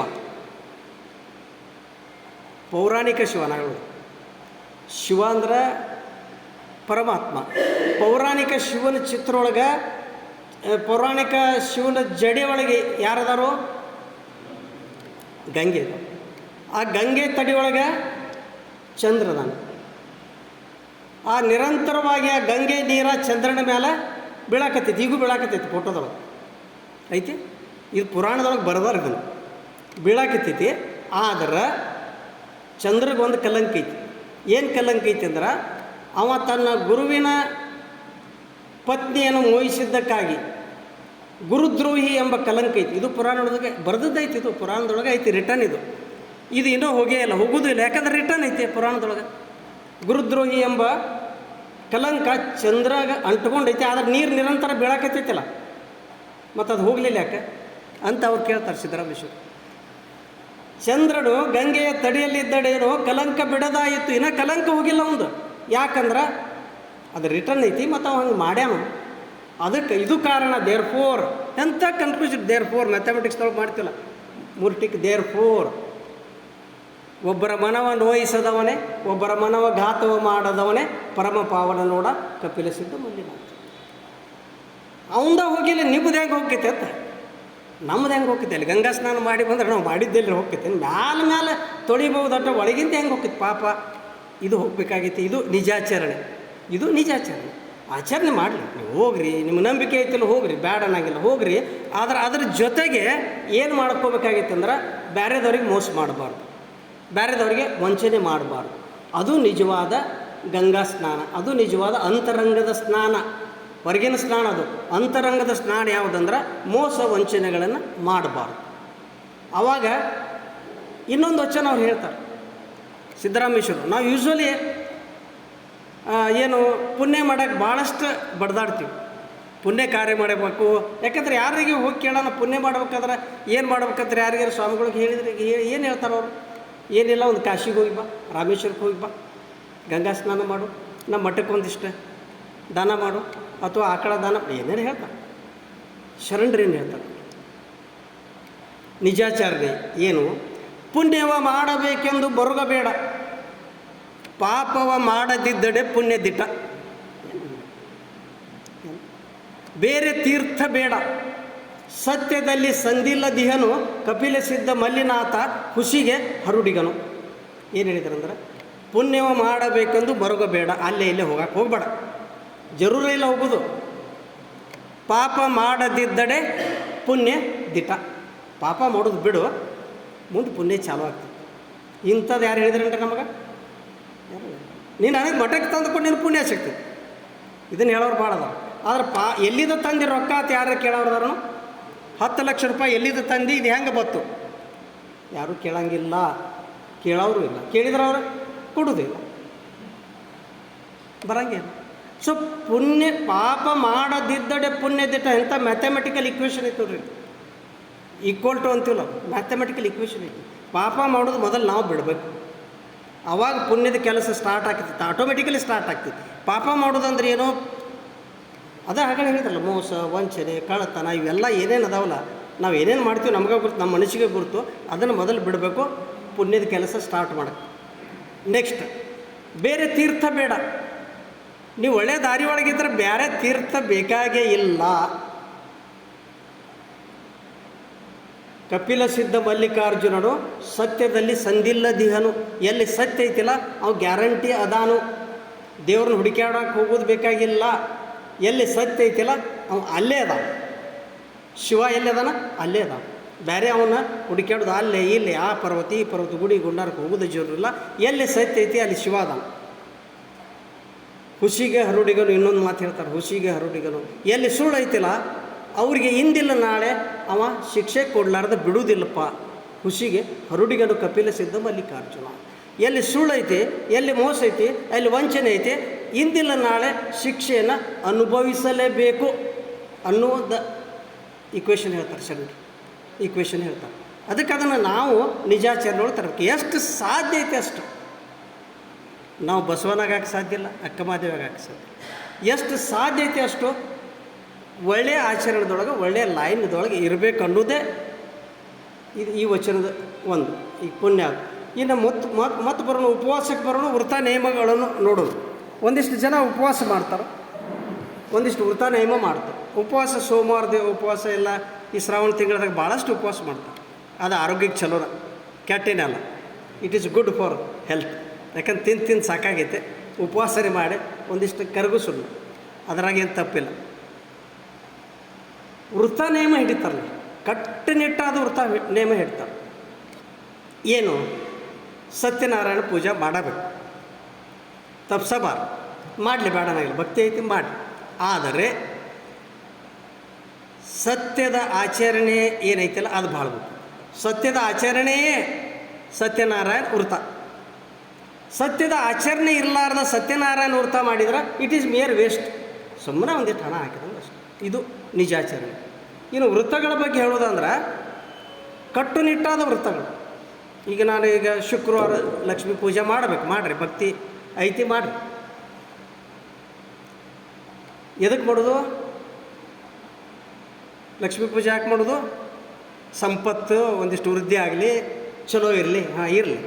ನಾವು ಶಿವ ಅಂದ್ರೆ ಪರಮಾತ್ಮ. ಪೌರಾಣಿಕ ಶಿವನ ಚಿತ್ರ ಒಳಗೆ, ಪೌರಾಣಿಕ ಶಿವನ ಜಡೆ ಒಳಗೆ ಯಾರದಾರೋ? ಗಂಗೆ. ಆ ಗಂಗೆ ತಡಿ ಒಳಗೆ ಚಂದ್ರದಾನ. ಆ ನಿರಂತರವಾಗಿ ಆ ಗಂಗೆ ನೀರ ಚಂದ್ರನ ಮೇಲೆ ಬೀಳಾಕತ್ತೈತಿ. ಈಗೂ ಬೀಳಾಕತ್ತೈತಿ. ಫೋಟೋದೊಳಗೆ ಐತಿ. ಇದು ಪುರಾಣದೊಳಗೆ ಬರದಾರ. ಇದನ್ನು ಬೀಳಾಕತ್ತೈತಿ. ಆದ್ರೆ ಚಂದ್ರಗೊಂದು ಕಲಂಕ ಐತಿ. ಏನು ಕಲಂಕ ಐತಿ ಅಂದ್ರೆ, ಅವ ತನ್ನ ಗುರುವಿನ ಪತ್ನಿಯನ್ನು ಮೋಹಿಸಿದ್ದಕ್ಕಾಗಿ ಗುರುದ್ರೋಹಿ ಎಂಬ ಕಲಂಕ ಐತಿ. ಇದು ಪುರಾಣದೊಳಗೆ ಬರೆದದ್ದೈತಿ. ಇದು ಪುರಾಣದೊಳಗೆ ಐತಿ, ರಿಟರ್ನ್. ಇದು ಇನ್ನೂ ಹೋಗೇ ಇಲ್ಲ, ಹೋಗೋದು ಇಲ್ಲ. ಯಾಕಂದ್ರೆ ರಿಟರ್ನ್ ಐತಿ ಪುರಾಣದೊಳಗೆ. ಗುರುದ್ರೋಹಿ ಎಂಬ ಕಲಂಕ ಚಂದ್ರಾಗ ಅಂಟ್ಕೊಂಡೈತಿ. ಆದ್ರೆ ನೀರು ನಿರಂತರ ಬೀಳಾಕತ್ತೈತಿಲ್ಲ, ಮತ್ತು ಅದು ಹೋಗಲಿಲ್ಲ ಯಾಕೆ ಅಂತ ಅವ್ರು ಕೇಳ್ತಾರೆ ಸಿದ್ದರಾಮೇಶ್ವರ. ಚಂದ್ರನು ಗಂಗೆಯ ತಡಿಯಲ್ಲಿದ್ದಡೇನೋ ಕಲಂಕ ಬಿಡದಾಯಿತು. ಇನ್ನೂ ಕಲಂಕ ಹೋಗಿಲ್ಲ ಒಂದು. ಯಾಕಂದ್ರೆ ಅದು ರಿಟರ್ನ್ ಐತಿ, ಮತ್ತು ಅವ ಹಂಗೆ ಮಾಡ್ಯಾನು. ಅದಕ್ಕೆ ಇದು ಕಾರಣ. ದೇರ್ ಫೋರ್ ಎಂಥ ಕನ್ಫ್ಯೂಷನ್. ದೇರ್ ಫೋರ್ ಮ್ಯಾಥಮೆಟಿಕ್ಸ್ದೊಳಗೆ ಮಾಡ್ತಿಲ್ಲ. ಮೂರ್ಟಿಕ್ ದೇರ್ ಫೋರ್. ಒಬ್ಬರ ಮನವ ನೋಯಿಸದವನೇ, ಒಬ್ಬರ ಮನವ ಘಾತವ ಮಾಡದವನೇ ಪರಮ ಪಾವನ ನೋಡ ಕಪಿಲ ಸಿದ್ಧ ಮಲ್ಲಿನಾಥ. ಅವಂದ ಹೋಗಿಲ್ಲ, ನಿಮ್ಮದು ಹೆಂಗೆ ಹೋಗ್ತೈತೆ ಅಂತ. ನಮ್ದು ಹೆಂಗೆ ಹೋಗ್ತೈತೆ? ಅಲ್ಲಿ ಗಂಗಾ ಸ್ನಾನ ಮಾಡಿ ಬಂದ್ರೆ ನಾವು ಮಾಡಿದ್ದೆಲ್ಲಿ ಹೋಗ್ತೈತೆ? ಮ್ಯಾಲೆ ತೊಳಿಬಹುದು ಅಟ್ಟ, ಒಳಗಿಂದ ಹೆಂಗೆ ಹೋಗ್ತೈತೆ ಪಾಪ. ಇದು ಹೋಗ್ಬೇಕಾಗೈತಿ. ಇದು ನಿಜಾಚರಣೆ. ಇದು ನಿಜಾಚರಣೆ. ಆಚರಣೆ ಮಾಡಲಿ. ನೀವು ಹೋಗ್ರಿ, ನಿಮ್ಮ ನಂಬಿಕೆ ಐತಿಲ್ಲ ಹೋಗ್ರಿ, ಬ್ಯಾಡ ಅನ್ನಂಗಿಲ್ಲ ಹೋಗ್ರಿ. ಆದ್ರೆ ಅದ್ರ ಜೊತೆಗೆ ಏನು ಮಾಡ್ಕೋಬೇಕಾಗೈತೆ ಅಂದ್ರೆ, ಬೇರೆದವ್ರಿಗೆ ಮೋಸ ಮಾಡಬಾರ್ದು, ಬೇರೆದವ್ರಿಗೆ ವಂಚನೆ ಮಾಡಬಾರ್ದು. ಅದು ನಿಜವಾದ ಗಂಗಾ ಸ್ನಾನ. ಅದು ನಿಜವಾದ ಅಂತರಂಗದ ಸ್ನಾನ. ಹೊರಗಿನ ಸ್ನಾನ ಅದು. ಅಂತರಂಗದ ಸ್ನಾನ ಯಾವುದಂದ್ರೆ ಮೋಸ ವಂಚನೆಗಳನ್ನು ಮಾಡಬಾರ್ದು. ಆವಾಗ ಇನ್ನೊಂದು ವಚನ ಅವ್ರು ಹೇಳ್ತಾರೆ ಸಿದ್ದರಾಮೇಶ್ವರರು. ನಾವು ಯೂಶ್ವಲಿ ಏನು ಪುಣ್ಯ ಮಾಡೋಕ್ಕೆ ಭಾಳಷ್ಟು ಬಡ್ದಾಡ್ತೀವಿ. ಪುಣ್ಯ ಕಾರ್ಯ ಮಾಡಬೇಕು. ಯಾಕಂದ್ರೆ ಯಾರಿಗೆ ಹೋಗಿ ಕೇಳೋಣ, ಪುಣ್ಯ ಮಾಡ್ಬೇಕಾದ್ರೆ ಏನು ಮಾಡ್ಬೇಕಂದ್ರೆ ಯಾರಿಗಾರು ಸ್ವಾಮಿಗಳಿಗೆ ಹೇಳಿದ್ರೆ ಏನು ಹೇಳ್ತಾರೆ ಅವರು? ಏನಿಲ್ಲ, ಒಂದು ಕಾಶಿಗೆ ಹೋಗಿ ಬಾ, ರಾಮೇಶ್ವರಕ್ಕೆ ಹೋಗಿ ಬಾ, ಗಂಗಾ ಸ್ನಾನ ಮಾಡು, ನಮ್ಮ ಮಠಕ್ಕೆ ಒಂದಿಷ್ಟು ದಾನ ಮಾಡು, ಅಥವಾ ಆಕಳ ದಾನ, ಏನೇನು ಹೇಳ್ತಾರೆ. ಶರಣರು ಏನು ಹೇಳ್ತಾರೆ? ನಿಜಾಚಾರ್ಯ ಏನು? ಪುಣ್ಯವ ಮಾಡಬೇಕೆಂದು ಬರುಗಬೇಡ, ಪಾಪವ ಮಾಡದಿದ್ದಡೆ ಪುಣ್ಯ ದಿಟ್ಟ. ಬೇರೆ ತೀರ್ಥ ಬೇಡ, ಸತ್ಯದಲ್ಲಿ ಸಂದಿಲ್ಲದಿಹನು ಕಪಿಲ ಸಿದ್ಧ ಮಲ್ಲಿನಾಥ ಹುಸಿಗೆ ಹರುಡಿಗನು. ಏನು ಹೇಳಿದ್ರಂದ್ರೆ, ಪುಣ್ಯವ ಮಾಡಬೇಕೆಂದು ಬರುಗಬೇಡ, ಅಲ್ಲೇ ಇಲ್ಲೇ ಹೋಗಕ್ಕೆ ಹೋಗ್ಬೇಡ, ಜರೂರ ಇಲ್ಲ ಹೋಗೋದು. ಪಾಪ ಮಾಡದಿದ್ದಡೆ ಪುಣ್ಯ ದಿಟ. ಪಾಪ ಮಾಡೋದು ಬಿಡು, ಮುಂದೆ ಪುಣ್ಯ ಚಾಲು ಆಗ್ತದೆ. ಇಂಥದ್ದು ಯಾರು ಹೇಳಿದ್ರಂದ್ರೆ ನಮಗೆ? ನೀನು ನನಗೆ ಮಠಕ್ಕೆ ತಂದುಕೊಂಡು ನೀನು ಪುಣ್ಯ ಸಿಗ್ತದೆ. ಇದನ್ನು ಹೇಳೋರು ಭಾಳ ಅದ. ಆದ್ರೆ ಎಲ್ಲಿದ ತಂದು ರೊಕ್ಕ ಅಂತ ಯಾರು ಕೇಳೋರ್ದಾರು? 10 ಲಕ್ಷ ರೂಪಾಯಿ ಎಲ್ಲಿದ ತಂದು, ಇದು ಹೆಂಗೆ ಬತ್ತು? ಯಾರೂ ಕೇಳಂಗಿಲ್ಲ, ಕೇಳೋರು ಇಲ್ಲ. ಕೇಳಿದ್ರೆ ಅವರು ಕೊಡೋದಿಲ್ಲ, ಬರಂಗಿಲ್ಲ. ಸೊ ಪುಣ್ಯ ಪಾಪ ಮಾಡದಿದ್ದಡೆ ಪುಣ್ಯ ದಿಟ್ಟ. ಎಂಥ ಮ್ಯಾಥಮೆಟಿಕಲ್ ಇಕ್ವೇಷನ್ ಇತ್ತು ನೋಡ್ರಿ. ಈಕ್ವಲ್ ಟು ಅಂತೀವಲ್ಲ, ಮ್ಯಾಥಮೆಟಿಕಲ್ ಇಕ್ವೇಷನ್ ಇತ್ತು. ಪಾಪ ಮಾಡೋದು ಮೊದಲು ನಾವು ಬಿಡಬೇಕು, ಆವಾಗ ಪುಣ್ಯದ ಕೆಲಸ ಸ್ಟಾರ್ಟ್ ಆಗ್ತಿತ್ತು, ಆಟೋಮೆಟಿಕಲಿ ಸ್ಟಾರ್ಟ್ ಆಗ್ತಿತ್ತು. ಪಾಪ ಮಾಡೋದಂದ್ರೆ ಏನೋ ಅದೇ ಹಾಗೆ ಹೇಳಿದ್ರಲ್ಲ, ಮೋಸ, ವಂಚನೆ, ಕಳ್ಳತನ, ಇವೆಲ್ಲ ಏನೇನು ಅದಾವಲ್ಲ, ನಾವು ಏನೇನು ಮಾಡ್ತೀವಿ ನಮಗೆ ಗುರ್ತು, ನಮ್ಮ ಮನಸ್ಸಿಗೆ ಗುರ್ತು. ಅದನ್ನು ಮೊದಲು ಬಿಡಬೇಕು, ಪುಣ್ಯದ ಕೆಲಸ ಸ್ಟಾರ್ಟ್ ಮಾಡೋಕ್ಕೆ. ನೆಕ್ಸ್ಟ್, ಬೇರೆ ತೀರ್ಥ ಬೇಡ. ನೀವು ಒಳ್ಳೆಯ ದಾರಿ ಒಳಗಿದ್ರೆ ಬೇರೆ ತೀರ್ಥ ಬೇಕಾಗೇ ಇಲ್ಲ. ಕಪಿಲ ಸಿದ್ಧ ಮಲ್ಲಿಕಾರ್ಜುನನು ಸತ್ಯದಲ್ಲಿ ಸಂದಿಲ್ಲದಿಹನು. ಎಲ್ಲಿ ಸತ್ಯ ಐತಿಲ್ಲ ಅವು ಗ್ಯಾರಂಟಿ ಅದಾನು. ದೇವ್ರನ್ನ ಹುಡುಕ್ಯಾಡಕ್ಕೆ ಹೋಗೋದು ಬೇಕಾಗಿಲ್ಲ. ಎಲ್ಲಿ ಸತ್ಯ ಐತಿಲ್ಲ ಅವ ಅಲ್ಲೇ ಅದ. ಶಿವ ಎಲ್ಲಿ ಅದಾನ ಅಲ್ಲೇ ಅದ. ಬೇರೆ ಅವನ್ನ ಹುಡುಕ್ಯಾಡೋದು ಅಲ್ಲೇ ಇಲ್ಲಿ ಆ ಪರ್ವತ ಈ ಪರ್ವತ ಗುಡಿ ಗುಂಡಾರಕ್ಕೆ ಹೋಗೋದು ಜೋರಿಲ್ಲ. ಎಲ್ಲಿ ಸತ್ಯ ಐತಿ ಅಲ್ಲಿ ಶಿವ ಅದಾನ. ಹುಸಿಗೆ ಹರುಡಿಗನು ಇನ್ನೊಂದು ಮಾತು ಹೇಳ್ತಾರೆ, ಹುಸಿಗೆ ಹರುಡಿಗನು. ಎಲ್ಲಿ ಸುಳ್ಳು ಐತಿಲ್ಲ ಅವ್ರಿಗೆ ಇಂದಿಲ್ಲ ನಾಳೆ ಅವ ಶಿಕ್ಷೆ ಕೊಡಲಾರ್ದ ಬಿಡುವುದಿಲ್ಲಪ್ಪ. ಹುಸಿಗೆ ಹರುಡಿಗನು ಕಪಿಲ ಸಿದ್ಧ ಮಲ್ಲಿಕಾರ್ಜುನ. ಎಲ್ಲಿ ಸುಳ್ಳು ಐತಿ, ಎಲ್ಲಿ ಮೋಸ ಐತಿ, ಎಲ್ಲಿ ವಂಚನೆ ಐತಿ, ಇಂದಿಲ್ಲ ನಾಳೆ ಶಿಕ್ಷೆಯನ್ನು ಅನುಭವಿಸಲೇಬೇಕು ಅನ್ನೋದ ಈಕ್ವೇಷನ್ ಹೇಳ್ತಾರೆ ಶರಣರು. ಈಕ್ವೇಷನ್ ಹೇಳ್ತಾರೆ. ಅದಕ್ಕೆ ಅದನ್ನು ನಾವು ನಿಜಾಚರಣೆ ತರಬೇಕು. ಎಷ್ಟು ಸಾಧ್ಯ ಐತೆ ಅಷ್ಟು. ನಾವು ಬಸವನಾಗಕ್ಕೆ ಸಾಧ್ಯ ಇಲ್ಲ, ಅಕ್ಕಮಹಾದೇವಿಯಾಗಕ್ಕೆ ಸಾಧ್ಯ. ಎಷ್ಟು ಸಾಧ್ಯ ಐತೆ ಅಷ್ಟು ಒಳ್ಳೆಯ ಆಚರಣೆದೊಳಗೆ ಒಳ್ಳೆಯ ಲೈನ್ದೊಳಗೆ ಇರಬೇಕು ಅನ್ನೋದೇ ಇದು ಈ ವಚನದ ಒಂದು ಈ ಪುಣ್ಯ. ಇನ್ನು ಮತ್ತು ಬರೋಣ, ಉಪವಾಸಕ್ಕೆ ಬರೋಣ, ವೃತ ನಿಯಮಗಳನ್ನು ನೋಡೋದು. ಒಂದಿಷ್ಟು ಜನ ಉಪವಾಸ ಮಾಡ್ತಾರೆ, ಒಂದಿಷ್ಟು ವೃತ ನಿಯಮ ಮಾಡ್ತಾರೆ. ಉಪವಾಸ ಸೋಮವಾರದ ಉಪವಾಸ ಎಲ್ಲ ಈ ಶ್ರಾವಣ ತಿಂಗಳದಾಗ ಭಾಳಷ್ಟು ಉಪವಾಸ ಮಾಡ್ತಾರೆ. ಅದು ಆರೋಗ್ಯಕ್ಕೆ ಚಲೋನ, ಕೆಟ್ಟೇನಲ್ಲ. It is good for health. ಯಾಕಂದ್ರೆ ತಿಂದು ಸಾಕಾಗೈತೆ, ಉಪವಾಸನೆ ಮಾಡಿ ಒಂದಿಷ್ಟು ಕರಗಿಸೋಣ, ಅದರಾಗೇನು ತಪ್ಪಿಲ್ಲ. ವೃತ ನೇಮ ಹಿಡಿತಾರಲ್ಲ, ಕಟ್ಟುನಿಟ್ಟಾದ ವೃತ ನೇಮ ಹಿಡ್ತಾರೆ. ಏನು? ಸತ್ಯನಾರಾಯಣ ಪೂಜೆ ಮಾಡಬೇಕು, ತಪ್ಸಬಾರ್ದು. ಮಾಡಲಿ, ಬೇಡನಾಗಿಲ್ಲ, ಭಕ್ತಿ ಐತಿ ಮಾಡಿ. ಆದರೆ ಸತ್ಯದ ಆಚರಣೆ ಏನೈತಿಲ್ಲ ಅದು ಬಾಳ್ಬೇಕು. ಸತ್ಯದ ಆಚರಣೆಯೇ ಸತ್ಯನಾರಾಯಣ ವೃತ. ಸತ್ಯದ ಆಚರಣೆ ಇರಲಾರ್ದ ಸತ್ಯನಾರಾಯಣ ವೃತ ಮಾಡಿದ್ರೆ ಇಟ್ ಈಸ್ ಮೇರ್ ವೇಸ್ಟ್. ಸುಮ್ಮನೆ ಒಂದಿಷ್ಟು ಹಣ ಹಾಕಿದಂಗೆ ಅಷ್ಟೆ. ಇದು ನಿಜಾಚರಣೆ. ಇನ್ನು ವೃತ್ತಗಳ ಬಗ್ಗೆ ಹೇಳೋದಂದ್ರೆ ಕಟ್ಟುನಿಟ್ಟಾದ ವೃತ್ತಗಳು. ಈಗ ನಾನು ಶುಕ್ರವಾರ ಲಕ್ಷ್ಮೀ ಪೂಜೆ ಮಾಡಬೇಕು, ಮಾಡಿರಿ, ಭಕ್ತಿ ಐತಿ ಮಾಡಿರಿ. ಎದಕ್ಕೆ ಮಾಡೋದು? ಲಕ್ಷ್ಮೀ ಪೂಜೆ ಯಾಕೆ ಮಾಡೋದು? ಸಂಪತ್ತು ಒಂದಿಷ್ಟು ವೃದ್ಧಿ ಆಗಲಿ, ಚಲೋ ಇರಲಿ, ಹಾಂ ಇರಲಿ.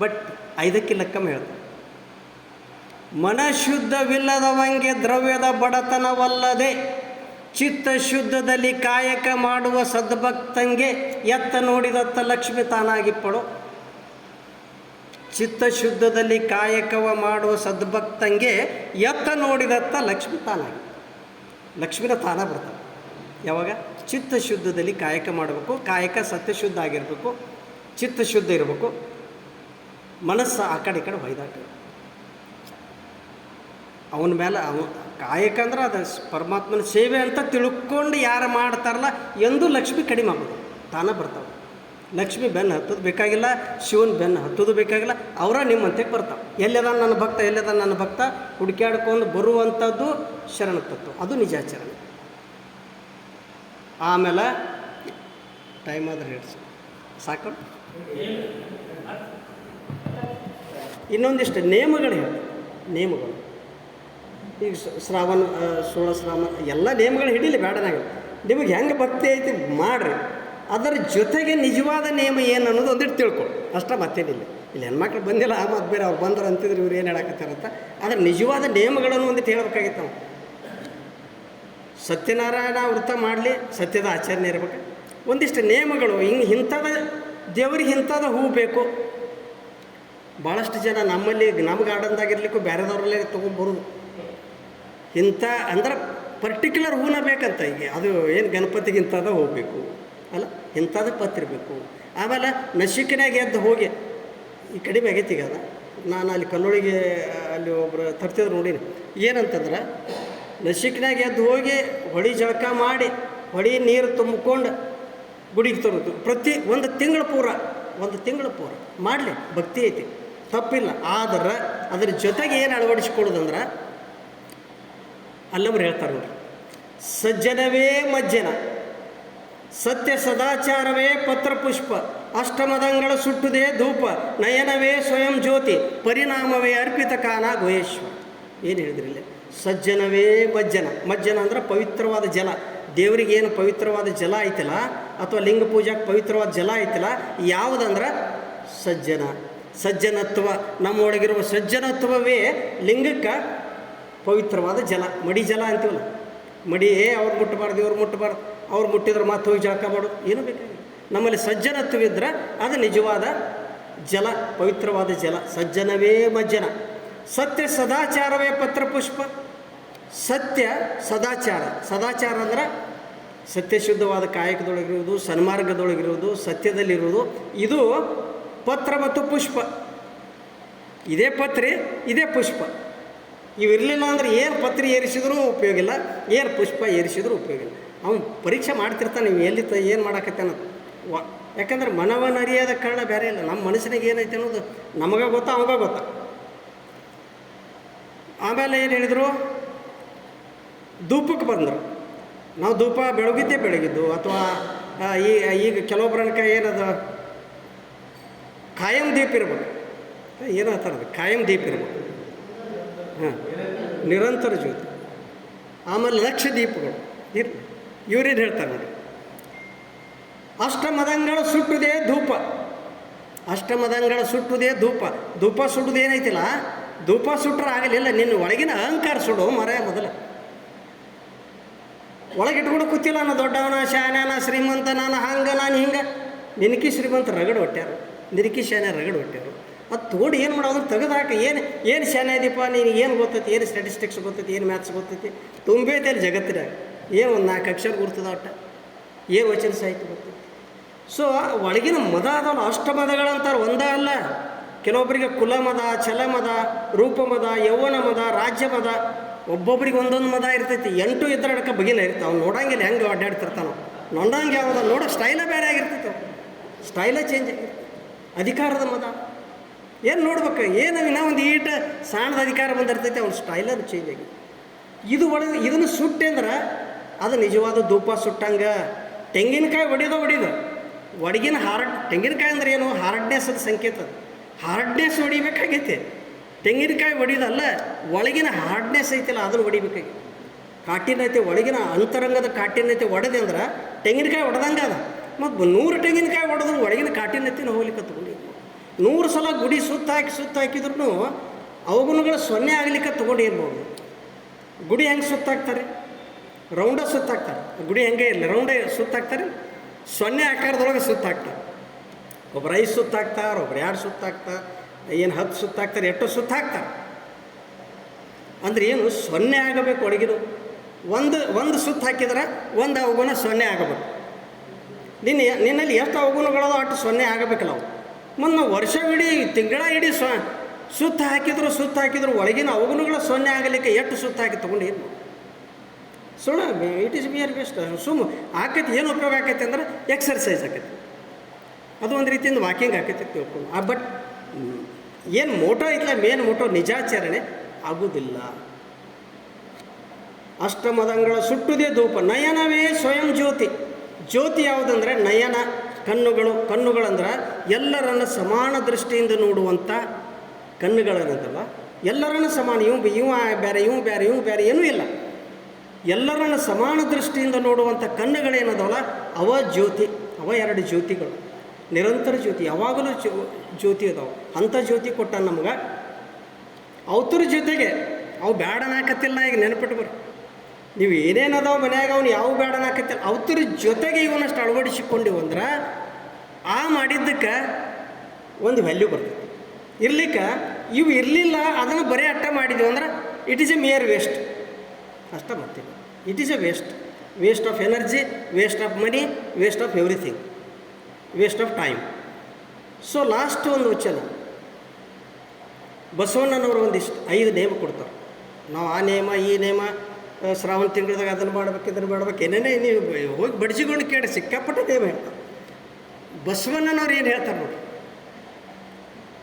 ಬಟ್ ಐದಕ್ಕೆ ಲೆಕ್ಕಮ್ಮ ಹೇಳ್ತಾರೆ, ಮನಶುದ್ಧವಿಲ್ಲದವಂಗೆ ದ್ರವ್ಯದ ಬಡತನವಲ್ಲದೆ ಚಿತ್ತ ಶುದ್ಧದಲ್ಲಿ ಕಾಯಕ ಮಾಡುವ ಸದ್ಭಕ್ತಂಗೆ ಎತ್ತ ನೋಡಿದತ್ತ ಲಕ್ಷ್ಮಿ ತಾನಾಗಿಪ್ಪಳು. ಚಿತ್ತಶುದ್ಧದಲ್ಲಿ ಕಾಯಕವ ಮಾಡುವ ಸದ್ಭಕ್ತಂಗೆ ಎತ್ತ ನೋಡಿದತ್ತ ಲಕ್ಷ್ಮಿ ತಾನಾಗಿ. ಲಕ್ಷ್ಮಿನ ತಾನ ಬರ್ತಾಳೆ ಯಾವಾಗ? ಚಿತ್ತಶುದ್ಧದಲ್ಲಿ ಕಾಯಕ ಮಾಡಬೇಕು. ಕಾಯಕ ಸತ್ಯಶುದ್ಧ ಆಗಿರಬೇಕು, ಚಿತ್ತಶುದ್ಧ ಇರಬೇಕು, ಮನಸ್ಸು ಆ ಕಡೆ ಈ ಕಡೆ ಹೊಯ್ದಾಟ. ಅವನ ಮೇಲೆ ಕಾಯಕ ಅಂದ್ರೆ ಅದು ಪರಮಾತ್ಮನ ಸೇವೆ ಅಂತ ತಿಳ್ಕೊಂಡು ಯಾರು ಮಾಡ್ತಾರಲ್ಲ ಎಂದೂ ಲಕ್ಷ್ಮಿ ಕಡಿಮೆ ಆಗೋದು, ತಾನೇ ಬರ್ತಾವೆ. ಲಕ್ಷ್ಮಿ ಬೆನ್ನು ಹತ್ತೋದು ಬೇಕಾಗಿಲ್ಲ, ಶಿವನ ಬೆನ್ನು ಹತ್ತೋದು ಬೇಕಾಗಿಲ್ಲ, ಅವರ ನಿಮ್ಮಂತೆ ಬರ್ತಾವೆ. ಎಲ್ಲದ ನನ್ನ ಭಕ್ತ, ಎಲ್ಲದ ನನ್ನ ಭಕ್ತ ಹುಡುಕ್ಯಾಡ್ಕೊಂಡು ಬರುವಂಥದ್ದು ಶರಣ ತತ್ವ. ಅದು ನಿಜಾಚರಣೆ. ಆಮೇಲೆ ಟೈಮ್ ಆದ್ರೆ ಹೇಳಿ ಸಾಕು. ಇನ್ನೊಂದಿಷ್ಟು ನೇಮಗಳು ಹೇಳಿ. ನೇಮಗಳು ಈಗ ಶ್ರಾವಣ 16 ಶ್ರಾವಣ ಎಲ್ಲ ನೇಮಗಳು ಹಿಡೀಲಿ, ಬೇಡನಾಗ ನಿಮಗೆ ಹೆಂಗೆ ಭಕ್ತಿ ಐತಿ ಮಾಡಿರಿ. ಅದರ ಜೊತೆಗೆ ನಿಜವಾದ ನೇಮ ಏನು ಅನ್ನೋದು ಒಂದಿಟ್ಟು ತಿಳ್ಕೊಳ್ಳಿ ಅಷ್ಟೇ, ಮತ್ತೇನಿಲ್ಲ. ಇಲ್ಲಿ ಹೆಣ್ಮಕ್ಳು ಬಂದಿಲ್ಲ, ಆ ಮತ್ತು ಬೇರೆ ಅವ್ರು ಬಂದರು ಅಂತಿದ್ರು, ಇವ್ರು ಏನು ಹೇಳಕತ್ತಾರಂತ. ಅದರ ನಿಜವಾದ ನೇಮಗಳನ್ನು ಒಂದಿಟ್ಟು ಹೇಳ್ಬೇಕಾಗಿತ್ತು ನಾವು. ಸತ್ಯನಾರಾಯಣ ವೃತ ಮಾಡಲಿ, ಸತ್ಯದ ಆಚರಣೆ ಇರಬೇಕು. ಒಂದಿಷ್ಟು ನೇಮಗಳು ಇಂಥದ ದೇವರಿಗೆ ಇಂಥದ ಹೂ ಬೇಕು. ಭಾಳಷ್ಟು ಜನ ನಮ್ಮಲ್ಲಿ ನಮ್ಮ ಗಾರ್ಡನ್ದಾಗಿರ್ಲಿಕ್ಕೂ ಬೇರೆದವ್ರಲ್ಲೇ ತೊಗೊಂಡ್ಬರೋದು. ಇಂಥ ಅಂದ್ರೆ ಪರ್ಟಿಕ್ಯುಲರ್ ಹೂನ ಬೇಕಂತ. ಈಗ ಅದು ಏನು ಗಣಪತಿಗೆ ಇಂಥದ ಹೋಗಬೇಕು ಅಲ್ಲ, ಇಂಥದ್ದು ಪತ್ತಿರಬೇಕು. ಆಮೇಲೆ ನಶಿಕಿನಾಗ ಎದ್ದು ಹೋಗಿ ಈ ಕಡಿಮೆ ಆಗೈತಿ. ಈಗ ಅದ ನಾನು ಅಲ್ಲಿ ಕಲ್ಲೊಳಿಗೆ ಅಲ್ಲಿ ಒಬ್ಬರು ತರ್ತಿದ್ರು ನೋಡೀನಿ. ಏನಂತಂದ್ರೆ ನಶಿಕಿನಾಗ ಎದ್ದು ಹೋಗಿ ಹೊಳಿ ಜಳಕ ಮಾಡಿ ಹೊಳಿ ನೀರು ತುಂಬಿಕೊಂಡು ಗುಡಿಗೆ ತರೋದು. ಪ್ರತಿ ಒಂದು ತಿಂಗಳ ಪೂರ ಮಾಡಲಿ, ಭಕ್ತಿ ಐತಿ, ತಪ್ಪಿಲ್ಲ. ಆದರೆ ಅದ್ರ ಜೊತೆಗೆ ಏನು ಅಳವಡಿಸ್ಕೊಳ್ಳೋದಂದ್ರೆ ಅಲ್ಲವರು ಹೇಳ್ತಾರೆ ನೋಡಿ, ಸಜ್ಜನವೇ ಮಜ್ಜನ, ಸತ್ಯ ಸದಾಚಾರವೇ ಪತ್ರಪುಷ್ಪ, ಅಷ್ಟಮದಂಗಳ ಸುಟ್ಟುದೇ ಧೂಪ, ನಯನವೇ ಸ್ವಯಂ ಜ್ಯೋತಿ, ಪರಿಣಾಮವೇ ಅರ್ಪಿತ ಕಾನ ಗೋಯೇಶ್ವರ. ಏನು ಹೇಳಿದ್ರಿಲ್ಲ? ಸಜ್ಜನವೇ ಮಜ್ಜನ ಅಂದ್ರೆ ಪವಿತ್ರವಾದ ಜಲ. ದೇವರಿಗೆ ಏನು ಪವಿತ್ರವಾದ ಜಲ ಐತಲ್ಲ, ಅಥವಾ ಲಿಂಗ ಪೂಜಾಕ್ಕೆ ಪವಿತ್ರವಾದ ಜಲ ಐತಲ್ಲ, ಯಾವುದಂದ್ರೆ ಸಜ್ಜನತ್ವ. ನಮ್ಮೊಳಗಿರುವ ಸಜ್ಜನತ್ವವೇ ಲಿಂಗಕ್ಕೆ ಪವಿತ್ರವಾದ ಜಲ. ಮಡಿ ಜಲ ಅಂತೀವಲ್ಲ, ಮಡಿ ಅವ್ರು ಮುಟ್ಟಬಾರ್ದು, ಇವ್ರು ಮುಟ್ಟಬಾರ್ದು, ಅವ್ರು ಮುಟ್ಟಿದ್ರೆ ಮತ್ತೆ ಹೋಗಿ ಜಳಕ ಮಾಡೋದು ಏನೂ ಬೇಕಾಗಿಲ್ಲ. ನಮ್ಮಲ್ಲಿ ಸಜ್ಜನತ್ವವಿದ್ರೆ ಅದು ನಿಜವಾದ ಜಲ, ಪವಿತ್ರವಾದ ಜಲ. ಸಜ್ಜನವೇ ಮಜ್ಜನ, ಸತ್ಯ ಸದಾಚಾರವೇ ಪತ್ರಪುಷ್ಪ. ಸತ್ಯ ಸದಾಚಾರ ಅಂದ್ರೆ ಸತ್ಯಶುದ್ಧವಾದ ಕಾಯಕದೊಳಗಿರುವುದು, ಸನ್ಮಾರ್ಗದೊಳಗಿರುವುದು, ಸತ್ಯದಲ್ಲಿರುವುದು. ಇದು ಪತ್ರ ಮತ್ತು ಪುಷ್ಪ. ಇದೇ ಪತ್ರಿ, ಇದೇ ಪುಷ್ಪ. ಇವಿರಲಿಲ್ಲ ಅಂದರೆ ಏನು ಪತ್ರಿ ಏರಿಸಿದ್ರೂ ಉಪಯೋಗ ಇಲ್ಲ, ಏನು ಪುಷ್ಪ ಏರಿಸಿದ್ರೂ ಉಪಯೋಗ ಇಲ್ಲ. ಅವನು ಪರೀಕ್ಷೆ ಮಾಡ್ತಿರ್ತಾನೆ, ನೀವು ಎಲ್ಲಿ ಏನು ಮಾಡಾಕತ್ತೆ ಅನ್ನೋದು. ಯಾಕಂದ್ರೆ ಮನವನ್ನು ಅರಿಯೋದ ಕಾರಣ ಬೇರೆ ಇಲ್ಲ. ನಮ್ಮ ಮನಸ್ಸಿನಾಗ ಏನೈತೆ ಅನ್ನೋದು ನಮಗೆ ಗೊತ್ತಾ, ಅವಾಗ ಗೊತ್ತಾ. ಆಮೇಲೆ ಏನು ಹೇಳಿದರು? ಧೂಪಕ್ಕೆ ಬಂದರು. ನಾವು ಧೂಪ ಬೆಳಗಿದ್ದು, ಅಥವಾ ಈಗ ಕೆಲವೊಬ್ಬರನಕ ಏನದು ಕಾಯಂ ದೀಪ ಇರ್ಬೇಕು. ಏನೋ ಥರದ್ದು ಕಾಯಂ ದೀಪ ಇರ್ಬೇಕು. ಹಾಂ, ನಿರಂತರ ಜ್ಯೋತಿ. ಆಮೇಲೆ ಲಕ್ಷ ದೀಪಗಳು ಇರಲಿ. ಇವ್ರೇನು ಹೇಳ್ತಾರೆ ನೋಡಿ, ಅಷ್ಟಮದಂಗಳ ಸುಟ್ಟುದೇ ಧೂಪ. ಅಷ್ಟಮದಂಗಳ ಸುಟ್ಟುದೇ ಧೂಪ. ಧೂಪ ಸುಟ್ಟುದು ಏನೈತಿಲ್ಲ, ಧೂಪ ಸುಟ್ಟರೆ ಆಗಲಿಲ್ಲ, ನಿನ್ನ ಒಳಗಿನ ಅಹಂಕಾರ ಸುಡು ಮರ ಮೊದಲು. ಒಳಗಿಟ್ಕೊಂಡು ಕೂತಿಲ್ಲ, ನಾನು ದೊಡ್ಡವನ ಶಾನ್ಯಾನ ಶ್ರೀಮಂತ, ನಾನು ಹಂಗೆ ನಾನು ಹಿಂಗೆ. ನಿನಕಿ ಶ್ರೀಮಂತ ರಗಡು ಹೊಟ್ಟ್ಯಾರು, ನಿನಕಿ ಶಾನ್ಯ ರಗಡು ಹೊಟ್ಟ್ಯಾರು. ಅದು ತೋಡಿ ಏನು ಮಾಡೋದು, ತೆಗೆದು ಹಾಕಿ. ಏನು ಶಾನ್ಯ ಇದೀಪ ನೀನು, ಏನು ಗೊತ್ತೈತಿ, ಏನು ಸ್ಟ್ಯಾಟಿಸ್ಟಿಕ್ಸ್ ಗೊತ್ತೈತಿ, ಏನು ಮ್ಯಾಥ್ಸ್ ಗೊತ್ತೈತಿ, ತುಂಬೈತೆ ಅಲ್ಲಿ ಜಗತ್ತಿನಾಗ. ಏನು ಒಂದು 4 ಅಕ್ಷರ ಗುರ್ತದ ಒಟ್ಟ, ಏನು ವಚನ ಸಾಹಿತ್ಯ ಗೊತ್ತೈತಿ. ಸೊ ಒಳಗಿನ ಮದ ಅದಲ್ಲ, ಅಷ್ಟಮದಗಳಂತಾರೆ, ಒಂದೇ ಅಲ್ಲ. ಕೆಲವೊಬ್ಬರಿಗೆ ಕುಲಮದ, ಛಲಮದ, ರೂಪಮದ, ಯೌವನ ಮದ, ರಾಜ್ಯ ಮದ, ಒಬ್ಬೊಬ್ರಿಗೆ ಒಂದೊಂದು ಮದ ಇರ್ತೈತಿ. 8 ಇದ್ರೆ ಅಡಕ ಬಗಿನ ಇರ್ತಾವೆ. ಅವ್ನು ನೋಡಂಗಿಲ್ಲ ಹೆಂಗೆ ಅಡ್ಡಾಡ್ತಿರ್ತಾನೆ, ನೋಡಂಗೆ ಯಾವ್ದು ನೋಡೋ ಸ್ಟೈಲೇ ಬೇರೆ ಆಗಿರ್ತೈತೆ, ಸ್ಟೈಲೇ ಚೇಂಜ್ ಆಗಿರ್ತೈತೆ. ಅಧಿಕಾರದ ಮದ ಏನು ನೋಡ್ಬೇಕು, ಏನು ಇನ್ನೂ ಒಂದು ಈಟ ಸಣ್ಣದ ಅಧಿಕಾರ ಬಂದಿರ್ತೈತೆ, ಅವ್ನ ಸ್ಟೈಲ್ ಅದು ಚೇಂಜ್ ಆಗಿದೆ. ಇದು ಒಳಗೆ ಇದನ್ನು ಸುಟ್ಟೆ ಅಂದ್ರೆ ಅದು ನಿಜವಾದ ಧೂಪ ಸುಟ್ಟಂಗೆ. ತೆಂಗಿನಕಾಯಿ ಹೊಡಿದ ಒಡಗಿನ ತೆಂಗಿನಕಾಯಿ ಅಂದ್ರೆ ಏನು, ಹಾರ್ಡ್ನೆಸ್ ಅದು ಸಂಕೇತ. ಹಾರ್ಡ್ನೆಸ್ ಹೊಡಿಬೇಕಾಗೈತೆ. ತೆಂಗಿನಕಾಯಿ ಹೊಡಿದಲ್ಲ, ಒಳಗಿನ ಹಾರ್ಡ್ನೆಸ್ ಐತಿಲ್ಲ ಅದನ್ನು ಹೊಡಿಬೇಕಾಗಿ. ಕಾಟಿನೈತೆ, ಒಳಗಿನ ಅಂತರಂಗದ ಕಾಟಿನೈತೆ ಹೊಡೆದೆ ಅಂದ್ರೆ ತೆಂಗಿನಕಾಯಿ ಹೊಡೆದಂಗೆ ಅದ. ಮತ್ತು 100 ತೆಂಗಿನಕಾಯಿ ಹೊಡೆದ್ರು ಒಳಗಿನ ಕಾಟಿನೈತಿನ ಹೋಗ್ಲಿಕ್ಕೆ ತಗೊಂಡು 100 ಸಲ ಗುಡಿ ಸುತ್ತ ಹಾಕಿದ್ರು ಅವಗುಣಗಳು 0 ಆಗಲಿಕ್ಕೆ ತೊಗೊಂಡು ಇರ್ಬೋದು. ಗುಡಿ ಹೆಂಗೆ ಸುತ್ತಾಕ್ತಾರೆ, ರೌಂಡ ಸುತ್ತಾಕ್ತಾರೆ. ಗುಡಿ ಹೆಂಗೆ ಇರಲಿ, ರೌಂಡೇ ಸುತ್ತಾಕ್ತಾರೆ, 0 ಆಕಾರದೊಳಗೆ ಸುತ್ತಾಕ್ತಾರೆ. ಒಬ್ರು 5 ಸುತ್ತಾಕ್ತಾರೆ, ಒಬ್ರು 2 ಸುತ್ತಾಕ್ತಾರೆ, ಏನು 10 ಸುತ್ತಾಕ್ತಾರೆ, 8 ಸುತ್ತಾಕ್ತಾರೆ. ಅಂದ್ರೆ ಏನು, 0 ಆಗಬೇಕು ಒಳಗಿನ. ಒಂದು ಸುತ್ತ ಹಾಕಿದ್ರೆ ಒಂದು ಅವಗುಣ 0 ಆಗಬೇಕು. ನಿನ್ನಲ್ಲಿ ಎಷ್ಟು ಅವಗುಣಗಳದೋ ಅಷ್ಟು 0 ಆಗಬೇಕಲ್ಲ ಅವು. ಮತ್ತು ನಾವು ವರ್ಷವಿಡೀ ತಿಂಗಳ ಇಡೀ ಸುತ್ತ ಹಾಕಿದ್ರು ಒಳಗಿನ ಅವಗುಣಗಳು 0 ಆಗಲಿಕ್ಕೆ ಎಷ್ಟು ಸುತ್ತ ಹಾಕಿ ತೊಗೊಂಡು ಏನು ಸುಳ್ಳು. It is beer best. ಆಕೈತಿ. ಏನು ಉಪಯೋಗ ಆಕೈತಿ ಅಂದ್ರೆ ಎಕ್ಸರ್ಸೈಸ್ ಆಕೈತಿ, ಅದು ಒಂದು ರೀತಿಯಿಂದ ವಾಕಿಂಗ್ ಆಕೈತಿ ತಿಳ್ಕೊಂಡು. ಬಟ್ ಏನು ಮೋಟೋ ಐತಲ್ಲ, ಮೇನ್ ಮೋಟೋ ನಿಜಾಚರಣೆ ಆಗುವುದಿಲ್ಲ. ಅಷ್ಟಮದಂಗಳ ಸುಟ್ಟುದೇ ಧೂಪ. ನಯನವೇ ಸ್ವಯಂ ಜ್ಯೋತಿ. ಜ್ಯೋತಿ ಯಾವುದಂದರೆ ನಯನ, ಕಣ್ಣುಗಳಂದ್ರೆ ಎಲ್ಲರನ್ನು ಸಮಾನ ದೃಷ್ಟಿಯಿಂದ ನೋಡುವಂಥ ಕಣ್ಣುಗಳೇನಂತಲ್ಲ, ಎಲ್ಲರನ್ನು ಸಮಾನ. ಇವ ಬೇರೆ ಏನೂ ಇಲ್ಲ. ಎಲ್ಲರನ್ನು ಸಮಾನ ದೃಷ್ಟಿಯಿಂದ ನೋಡುವಂಥ ಕಣ್ಣುಗಳೇನದವಲ್ಲ ಅವ ಜ್ಯೋತಿ. ಅವ 2 ಜ್ಯೋತಿಗಳು, ನಿರಂತರ ಜ್ಯೋತಿ, ಯಾವಾಗಲೂ ಜ್ಯೋತಿ ಅದಾವೆ. ಅಂಥ ಜ್ಯೋತಿ ಕೊಟ್ಟ ನಮ್ಗೆ. ಅವತರ ಜೊತೆಗೆ ಅವು ಬೇಡನಾಕತ್ತಿಲ್ಲ. ಈಗ ನೆನಪಿಟ್ಟು ಬರ್ರಿ, ನೀವು ಏನೇನದಾವ ಮನ್ಯಾಗ ಅವ್ನು ಯಾವ ಬೇಡನಾಕತ್ತಿಲ್ಲ, ಅವತರ ಜೊತೆಗೆ ಇವನಷ್ಟು ಅಳವಡಿಸಿಕೊಂಡಿವು ಅಂದ್ರೆ ಆ ಮಾಡಿದ್ದಕ್ಕೆ ಒಂದು ವ್ಯಾಲ್ಯೂ ಬರ್ತದೆ. ಇರ್ಲಿಕ್ಕೆ ಇವು ಇರಲಿಲ್ಲ, ಅದನ್ನು ಬರೀ ಅಟ್ಟ ಮಾಡಿದ್ವಿ ಅಂದ್ರೆ it is A mayor waste ಅಷ್ಟ. ಬರ್ತಿಲ್ಲ, it is A waste of energy, waste of money, waste of everything, waste of time. So last ಒಂದು ವಚನ ಬಸವಣ್ಣನವರು ಒಂದಿಷ್ಟು 5 ನೇಮ ಕೊಡ್ತಾರೆ. ನಾವು ಆ ನೇಮ ಈ ನೇಮ, ಶ್ರಾವಣ ತಿಂಗಳದಾಗ ಅದನ್ನು ಮಾಡ್ಬೇಕು ಇದನ್ನು ಮಾಡ್ಬೇಕು, ಏನೇನೇ ನೀವು ಹೋಗಿ ಬಡಿಸಿಕೊಂಡು ಕೇಳಿ ಸಿಕ್ಕಾಪಟ್ಟೆ ನೇಮ ಹೇಳ್ತಾರೆ. ಬಸವಣ್ಣನವ್ರು ಏನು ಹೇಳ್ತಾರೆ ನೋಡಿ,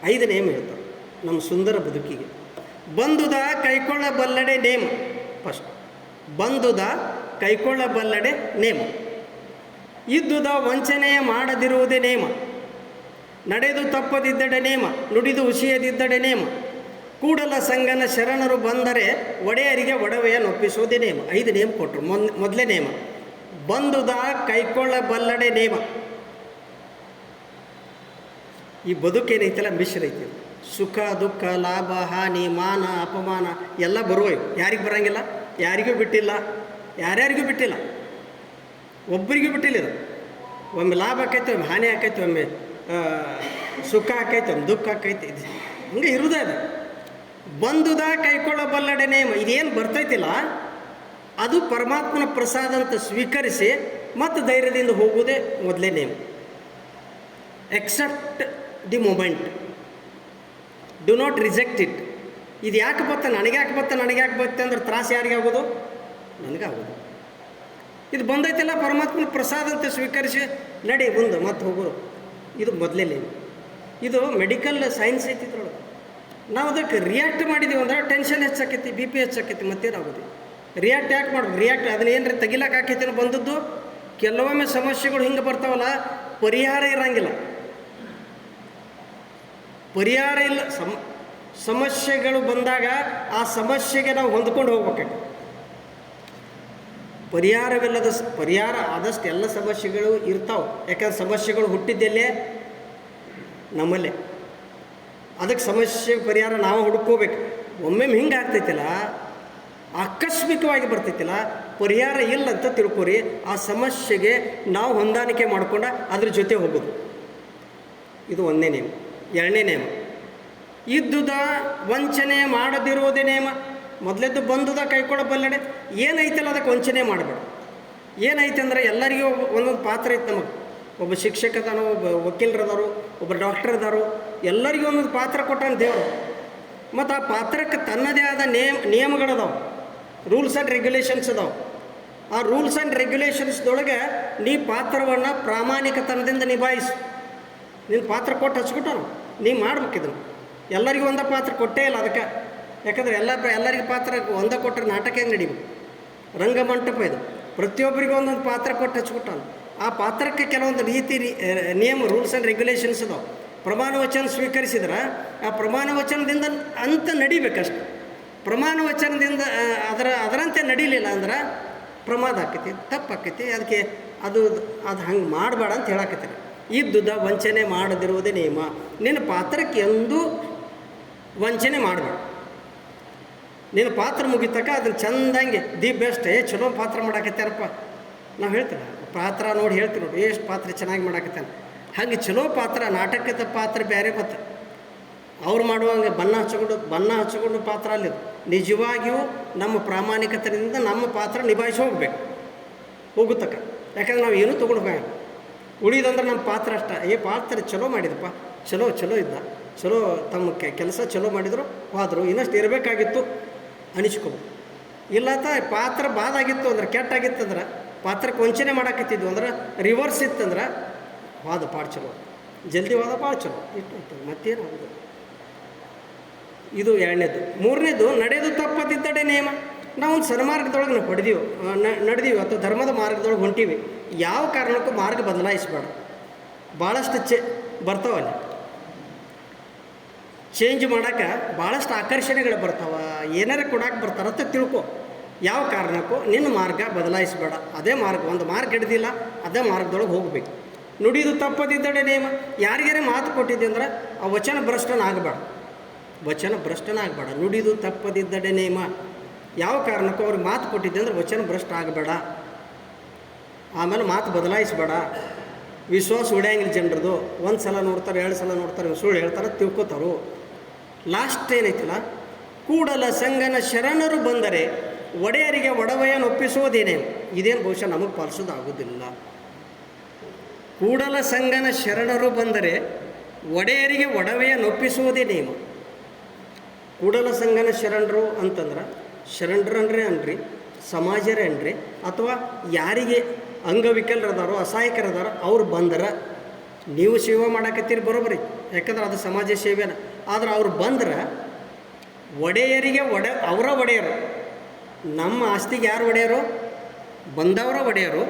5 ನೇಮ ಹೇಳ್ತಾರೆ ನಮ್ಮ ಸುಂದರ ಬದುಕಿಗೆ. ಬಂದುದ ಕೈಕೊಳ್ಳಬಲ್ಲಡೆ ನೇಮ. ಫಸ್ಟ್ ಬಂದುದ ಕೈಕೊಳ್ಳಬಲ್ಲಡೆ ನೇಮ. ಇದ್ದುದ ವಂಚನೆಯ ಮಾಡದಿರುವುದೇ ನೇಮ. ನಡೆದು ತಪ್ಪದಿದ್ದಡೆ ನೇಮ, ನುಡಿದು ಹುಸಿಯದಿದ್ದಡೆ ನೇಮ. ಕೂಡಲ ಸಂಗನ ಶರಣರು ಬಂದರೆ ಒಡೆಯರಿಗೆ ಒಡವೆಯ ನೊಪ್ಪಿಸುವುದೇ ನೇಮ. 5 ನೇಮ ಕೊಟ್ಟರು. ಮೊದಲೇ ನೇಮ ಬಂದುದ ಕೈಕೊಳ್ಳಬಲ್ಲಡೆ ನೇಮ. ಈ ಬದುಕೇನೈತಲ್ಲ ಮಿಶ್ರ ಐತಿ. ಸುಖ ದುಃಖ, ಲಾಭ ಹಾನಿ, ಮಾನ ಅಪಮಾನ ಎಲ್ಲ ಬರುವ. ಯಾರಿಗೆ ಬರೋಂಗಿಲ್ಲ, ಯಾರಿಗೂ ಬಿಟ್ಟಿಲ್ಲ, ಯಾರ್ಯಾರಿಗೂ ಬಿಟ್ಟಿಲ್ಲ, ಒಬ್ಬರಿಗೂ ಬಿಟ್ಟಿಲ್ಲ. ಇದು ಒಮ್ಮೆ ಲಾಭ ಆಕೈತೆ, ಒಮ್ಮೆ ಹಾನಿ ಆಕೈತೆ, ಒಮ್ಮೆ ಸುಖ ಆಕೈತೆ, ಒಮ್ಮೆ ದುಃಖ ಆಕೈತೆ. ಇದು ಹಂಗೆ ಇರುವುದೇ ಅದು. ಬಂದುದ ಕೈಕೊಳ್ಳಬಲ್ಲಡೆ ನೇಮ. ಇದೇನು ಬರ್ತೈತಿಲ್ಲ ಅದು ಪರಮಾತ್ಮನ ಪ್ರಸಾದ ಅಂತ ಸ್ವೀಕರಿಸಿ ಮತ್ತು ಧೈರ್ಯದಿಂದ ಹೋಗುವುದೇ ಮೊದಲೇ ನೇಮ. Accept the moment, do not reject it. ಇದು ಯಾಕೆ ಬತ್ತ, ನನಗೆ ಯಾಕೆ ಬತ್ತೆ ಅಂದ್ರೆ ತ್ರಾಸ ಯಾರಿಗೆ ಆಗೋದು, ನನಗಾಗೋದು. ಇದು ಬಂದೈತಿಲ್ಲ ಪರಮಾತ್ಮನ ಪ್ರಸಾದ ಅಂತ ಸ್ವೀಕರಿಸಿ ನಡಿ ಮುಂದೆ ಮತ್ತೆ ಹೋಗೋರು. ಇದು ಮೊದಲೇ ನೇಮ. ಇದು ಮೆಡಿಕಲ್ ಸೈನ್ಸ್ ಐತಿ. ಇದ್ರೊಳಗೆ ನಾವು ಅದಕ್ಕೆ ರಿಯಾಕ್ಟ್ ಮಾಡಿದ್ದೀವಿ ಅಂದ್ರೆ ಟೆನ್ಷನ್ ಹೆಚ್ಚಾಕೈತಿ, ಬಿ ಪಿ ಹೆಚ್ಚಾಕೈತಿ, ಮತ್ತೇನಾಗೋದು. ರಿಯಾಕ್ಟ್ ಯಾಕೆ ಮಾಡ್ಬೇಕು? ರಿಯಾಕ್ಟ್ ಅದನ್ನ ಏನ್ರಿ ತೆಗಿಲಾಕ ಆಕೈತಿ ಬಂದದ್ದು. ಕೆಲವೊಮ್ಮೆ ಸಮಸ್ಯೆಗಳು ಹಿಂಗೆ ಬರ್ತಾವಲ್ಲ, ಪರಿಹಾರ ಇರಂಗಿಲ್ಲ. ಪರಿಹಾರ ಇಲ್ಲ. ಸಮಸ್ಯೆಗಳು ಬಂದಾಗ ಆ ಸಮಸ್ಯೆಗೆ ನಾವು ಹೊಂದ್ಕೊಂಡು ಹೋಗ್ಬೇಕಾಗಿ. ಪರಿಹಾರ ಆದಷ್ಟು ಎಲ್ಲ ಸಮಸ್ಯೆಗಳು ಇರ್ತಾವೆ. ಯಾಕಂದ್ರೆ ಸಮಸ್ಯೆಗಳು ಹುಟ್ಟಿದ್ದೆಲ್ಲೇ ನಮ್ಮಲ್ಲೇ. ಅದಕ್ಕೆ ಸಮಸ್ಯೆ ಪರಿಹಾರ ನಾವು ಹುಡ್ಕೋಬೇಕು. ಒಮ್ಮೆ ಹಿಂಗೆ ಆಗ್ತೈತಿಲ್ಲ, ಆಕಸ್ಮಿಕವಾಗಿ ಬರ್ತೈತಿಲ್ಲ, ಪರಿಹಾರ ಇಲ್ಲ ಅಂತ ತಿಳ್ಕೊರಿ. ಆ ಸಮಸ್ಯೆಗೆ ನಾವು ಹೊಂದಾಣಿಕೆ ಮಾಡ್ಕೊಂಡು ಅದ್ರ ಜೊತೆ ಹೋಗೋದು. ಇದು ಒಂದನೇ ನೇಮ. ಎರಡನೇ ನೇಮ, ಇದ್ದುದ ವಂಚನೆ ಮಾಡದಿರುವುದೇ ನೇಮ. ಮೊದಲೆದ್ದು ಬಂದುದ ಕೈಕೊಳ್ಳೋ ಬಲ್ಲಡೆ. ಏನೈತಲ್ಲ ಅದಕ್ಕೆ ವಂಚನೆ ಮಾಡಬೇಡ. ಏನೈತೆ ಅಂದ್ರೆ ಎಲ್ಲರಿಗೂ ಒಂದೊಂದು ಪಾತ್ರ ಐತೆ ನಮಗೆ. ಒಬ್ಬ ಶಿಕ್ಷಕ ಅದಾನು, ಒಬ್ಬ ವಕೀಲರದಾರು, ಒಬ್ಬ ಡಾಕ್ಟರ್ ಅದಾರು. ಎಲ್ಲರಿಗೂ ಒಂದೊಂದು ಪಾತ್ರ ಕೊಟ್ಟಾನ ದೇವರು. ಮತ್ತು ಆ ಪಾತ್ರಕ್ಕೆ ತನ್ನದೇ ಆದ ನಿಯಮಗಳದಾವೆ, ರೂಲ್ಸ್ ಆ್ಯಂಡ್ ರೆಗ್ಯುಲೇಷನ್ಸ್ ಅದಾವೆ. ಆ ರೂಲ್ಸ್ ಆ್ಯಂಡ್ ರೆಗ್ಯುಲೇಷನ್ಸ್ದೊಳಗೆ ನೀ ಪಾತ್ರವನ್ನು ಪ್ರಾಮಾಣಿಕತನದಿಂದ ನಿಭಾಯಿಸು. ನಿನ್ನ ಪಾತ್ರ ಕೊಟ್ಟು ಹಚ್ಕೊಟ್ಟು ನೀ ಮಾಡ್ಬೇಕಿದ್ರು. ಎಲ್ಲರಿಗೂ ಒಂದೇ ಪಾತ್ರ ಕೊಟ್ಟೇ ಇಲ್ಲ ಅದಕ್ಕೆ. ಯಾಕಂದ್ರೆ ಎಲ್ಲರಿಗೂ ಪಾತ್ರ ಒಂದೇ ಕೊಟ್ಟರೆ ನಾಟಕ ಹೆಂಗೆ ನಡಿಬೇಕು? ರಂಗಮಂಟಪ ಇದು. ಪ್ರತಿಯೊಬ್ಬರಿಗೂ ಒಂದೊಂದು ಪಾತ್ರ ಕೊಟ್ಟು ಹಚ್ಕೊಟ್ಟಾನು. ಆ ಪಾತ್ರಕ್ಕೆ ಕೆಲವೊಂದು ರೀತಿ ನಿಯಮ, ರೂಲ್ಸ್ ಆ್ಯಂಡ್ ರೆಗ್ಯುಲೇಷನ್ಸ್ ಅದಾವೆ. ಪ್ರಮಾಣ ವಚನ ಸ್ವೀಕರಿಸಿದ್ರೆ ಆ ಪ್ರಮಾಣ ವಚನದಿಂದ ಅಂತ ನಡಿಬೇಕಷ್ಟು. ಪ್ರಮಾಣ ವಚನದಿಂದ ಅದರಂತೆ ನಡೀಲಿಲ್ಲ ಅಂದ್ರೆ ಪ್ರಮಾದ ಆಕೈತಿ, ತಪ್ಪಾಕೈತಿ. ಅದಕ್ಕೆ ಅದು ಹಂಗೆ ಮಾಡಬೇಡ ಅಂತ ಹೇಳಾಕತ್ತೀರಿ. ಇದ್ದುದ ವಂಚನೆ ಮಾಡದಿರುವುದೇ ನಿಯಮ. ನಿನ್ನ ಪಾತ್ರಕ್ಕೆ ಎಂದೂ ವಂಚನೆ ಮಾಡಬೇಡ. ನಿನ್ನ ಪಾತ್ರ ಮುಗಿತಕ್ಕ ಅದನ್ನು ಚೆಂದಂಗೆ ದಿ ಬೆಸ್ಟ್, ಚಲೋ ಪಾತ್ರ ಮಾಡಾಕತ್ತಾರಪ್ಪ ನಾವು ಹೇಳ್ತೀವಿ. ಪಾತ್ರ ನೋಡಿ ಹೇಳ್ತೀವಿ ನೋಡಿ, ಎಷ್ಟು ಪಾತ್ರ ಚೆನ್ನಾಗಿ ಮಾಡಾಕತ್ತಾನೆ. ಹಾಗೆ ಚಲೋ ಪಾತ್ರ, ನಾಟಕದ ಪಾತ್ರ ಬೇರೆ. ಮತ್ತು ಅವ್ರು ಮಾಡುವಂಗೆ ಬಣ್ಣ ಹಚ್ಚಿಕೊಂಡು ಪಾತ್ರ ಅಲ್ಲಿದು. ನಿಜವಾಗಿಯೂ ನಮ್ಮ ಪ್ರಾಮಾಣಿಕತೆಯಿಂದ ನಮ್ಮ ಪಾತ್ರ ನಿಭಾಯಿಸಿ ಹೋಗುತ್ತಕ್ಕ. ಯಾಕಂದ್ರೆ ನಾವು ಏನೂ ತೊಗೊಂಡು ಹೋಗ ಉಳಿದಂದ್ರೆ ನಮ್ಮ ಪಾತ್ರ ಅಷ್ಟ. ಪಾತ್ರ ಚಲೋ ಮಾಡಿದಪ್ಪ, ಚಲೋ ಇದ್ದ, ಚಲೋ ತಮ್ಮ ಕೆಲಸ ಚಲೋ ಮಾಡಿದ್ರು, ಹೋದರು, ಇನ್ನಷ್ಟು ಇರಬೇಕಾಗಿತ್ತು ಅನಿಸ್ಕೋಬೋದು. ಇಲ್ಲತ್ತ ಪಾತ್ರ ಬಾದಾಗಿತ್ತು ಅಂದ್ರೆ, ಕೆಟ್ಟಾಗಿತ್ತಂದ್ರೆ, ಪಾತ್ರಕ್ಕೆ ವಂಚನೆ ಮಾಡಾಕತ್ತಿದ್ವು ಅಂದ್ರೆ, ರಿವರ್ಸ್ ಇತ್ತಂದ್ರೆ ವಾದ ಪಾಡು ಚಲೋ, ಜಲ್ದಿ ವಾದ ಭಾಳ ಚಲೋ ಇಟ್ಟು ಮತ್ತೇನು ಆಗೋದು. ಇದು ಎರಡನೇದು. ಮೂರನೇದು, ನಡೆದು ತಪ್ಪದಿದ್ದಡೆ ನೇಮ. ನಾವು ಒಂದು ಸನ್ಮಾರ್ಗದೊಳಗೆ ನಾವು ನಡೆದೀವಿ ಅಥವಾ ಧರ್ಮದ ಮಾರ್ಗದೊಳಗೆ ಹೊಂಟೀವಿ. ಯಾವ ಕಾರಣಕ್ಕೂ ಮಾರ್ಗ ಬದಲಾಯಿಸಬೇಡ. ಭಾಳಷ್ಟು ಬರ್ತಾವಲ್ಲಿ ಚೇಂಜ್ ಮಾಡೋಕ್ಕೆ ಭಾಳಷ್ಟು ಆಕರ್ಷಣೆಗಳು ಬರ್ತಾವೆ. ಏನಾರು ಕೊಡಕ್ಕೆ ಬರ್ತಾರಂತ ತಿಳ್ಕೊ. ಯಾವ ಕಾರಣಕ್ಕೂ ನಿನ್ನ ಮಾರ್ಗ ಬದಲಾಯಿಸಬೇಡ. ಅದೇ ಮಾರ್ಗ, ಒಂದು ಮಾರ್ಗ ಹಿಡ್ದಿಲ್ಲ ಅದೇ ಮಾರ್ಗದೊಳಗೆ ಹೋಗಬೇಕು. ನುಡಿದು ತಪ್ಪದಿದ್ದಡೆ ನೇಮ. ಯಾರಿಗಾರೆ ಮಾತು ಕೊಟ್ಟಿದ್ದೆ ಅಂದ್ರೆ ಆ ವಚನ ಭ್ರಷ್ಟನಾಗಬೇಡ. ನುಡಿದು ತಪ್ಪದಿದ್ದಡೆ ನೇಮ. ಯಾವ ಕಾರಣಕ್ಕೂ ಅವ್ರಿಗೆ ಮಾತು ಕೊಟ್ಟಿದ್ದೆ ಅಂದ್ರೆ ವಚನ ಭ್ರಷ್ಟ ಆಗಬೇಡ. ಆಮೇಲೆ ಮಾತು ಬದಲಾಯಿಸಬೇಡ. ವಿಶ್ವಾಸ ಉಳಿಯಂಗಿಲ್ಲ ಜನರದು. ಒಂದು ಸಲ ನೋಡ್ತಾರೆ, 2 ಸಲ ನೋಡ್ತಾರೆ, ಸುಳ್ಳು ಹೇಳ್ತಾರೆ, ತಿಳ್ಕೊತಾರು. ಲಾಸ್ಟ್ ಏನೈತಿಲ್ಲ, ಕೂಡಲ ಸಂಗನ ಶರಣರು ಬಂದರೆ ಒಡೆಯರಿಗೆ ಒಡವೆಯನ್ನು ಒಪ್ಪಿಸುವುದೇನೆ. ಇದೇನು ಬಹುಶಃ ನಮಗೆ ಪಾಲಿಸೋದಾಗೋದಿಲ್ಲ. ಕೂಡಲ ಸಂಗನ ಶರಣರು ಬಂದರೆ ಒಡೆಯರಿಗೆ ಒಡವೆಯನ್ನು ಒಪ್ಪಿಸುವುದೇ ನೇಮ. ಕೂಡಲ ಸಂಗನ ಶರಣರು ಅಂತಂದ್ರೆ ಅನ್ರಿ, ಸಮಾಜರೇ ಅನ್ರಿ, ಅಥವಾ ಯಾರಿಗೆ ಅಂಗವಿಕಲರದಾರೋ ಅಸಹಾಯಕರದಾರೋ ಅವ್ರು ಬಂದ್ರೆ ನೀವು ಸೇವೆ ಮಾಡಾಕತ್ತೀರಿ ಬರೋಬರಿ, ಯಾಕಂದ್ರೆ ಅದು ಸಮಾಜ ಸೇವೆನ. ಆದ್ರೆ ಅವ್ರು ಬಂದ್ರೆ ಒಡೆಯರಿಗೆ ಅವರ ಒಡೆಯರು. ನಮ್ಮ ಆಸ್ತಿಗೆ ಯಾರು ಒಡೆಯರು? ಬಂದವರ ಒಡೆಯರು.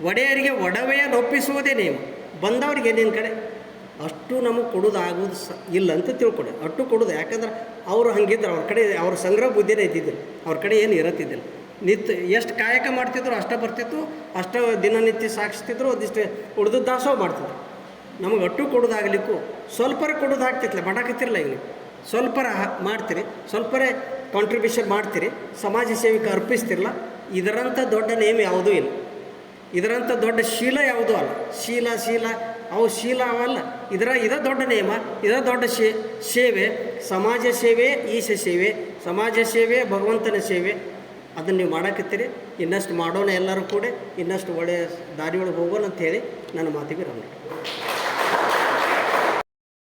ಒಡೆಯರಿಗೆ ಒಡವೆಯನ್ನು ಒಪ್ಪಿಸುವುದೇ ನೀವು. ಬಂದವರಿಗೆ ನಿನ್ನ ಕಡೆ ಅಷ್ಟು ನಮಗೆ ಕೊಡೋದಾಗೋದು ಇಲ್ಲ ಅಂತ ತಿಳ್ಕೊಡಿ. ಅಷ್ಟು ಕೊಡೋದು. ಯಾಕಂದ್ರೆ ಅವರು ಹಂಗಿದ್ರು, ಅವ್ರ ಕಡೆ ಅವ್ರ ಸಂಗ್ರಹ ಬುದ್ಧಿನೇ ಇದ್ದಿದ್ದಿಲ್ಲ, ಅವ್ರ ಕಡೆ ಏನು ಇರತ್ತಿದ್ದಿಲ್ಲ. ಎಷ್ಟು ಕಾಯಕ ಮಾಡ್ತಿದ್ರು ಅಷ್ಟೇ ಬರ್ತಿತ್ತು, ಅಷ್ಟು ದಿನನಿತ್ಯ ಸಾಗಿಸ್ತಿದ್ರು, ಅದಿಷ್ಟು ಉಳಿದು ದಾಸೋಹ ಮಾಡ್ತಿದ್ರು. ನಮಗೆ ಅಟ್ಟು ಕೊಡೋದಾಗಲಿಕ್ಕೂ ಸ್ವಲ್ಪರೇ ಕೊಡೋದು ಆಗ್ತಿತ್ತಲ್ಲ, ಮಾಡಾಕತ್ತಿರಲ್ಲ. ಈಗ ಸ್ವಲ್ಪರ ಮಾಡ್ತೀರಿ, ಸ್ವಲ್ಪರೇ ಕಾಂಟ್ರಿಬ್ಯೂಷನ್ ಮಾಡ್ತೀರಿ, ಸಮಾಜ ಸೇವೆಗೆ ಅರ್ಪಿಸ್ತಿರಲ್ಲ. ಇದರಂಥ ದೊಡ್ಡ ನೇಮ ಯಾವುದೂ ಇಲ್ಲ, ಇದರಂಥ ದೊಡ್ಡ ಶೀಲ ಯಾವುದೂ ಅಲ್ಲ. ಶೀಲ ಅವು ಶೀಲ ಅವಲ್ಲ. ಇದ ದೊಡ್ಡ ನೇಮ, ದೊಡ್ಡ ಸೇವೆ. ಸಮಾಜ ಸೇವೆ, ಈಶ ಸೇವೆ, ಸಮಾಜ ಸೇವೆ, ಭಗವಂತನ ಸೇವೆ. ಅದನ್ನು ನೀವು ಮಾಡಾಕತ್ತೀರಿ. ಇನ್ನಷ್ಟು ಮಾಡೋಣ ಎಲ್ಲರೂ ಕೂಡ, ಇನ್ನಷ್ಟು ಒಳ್ಳೆಯ ದಾರಿಯೊಳಗೆ ಹೋಗೋಣ ಅಂಥೇಳಿ ನನ್ನ ಮಾತಿಗೆ ರಮಣ.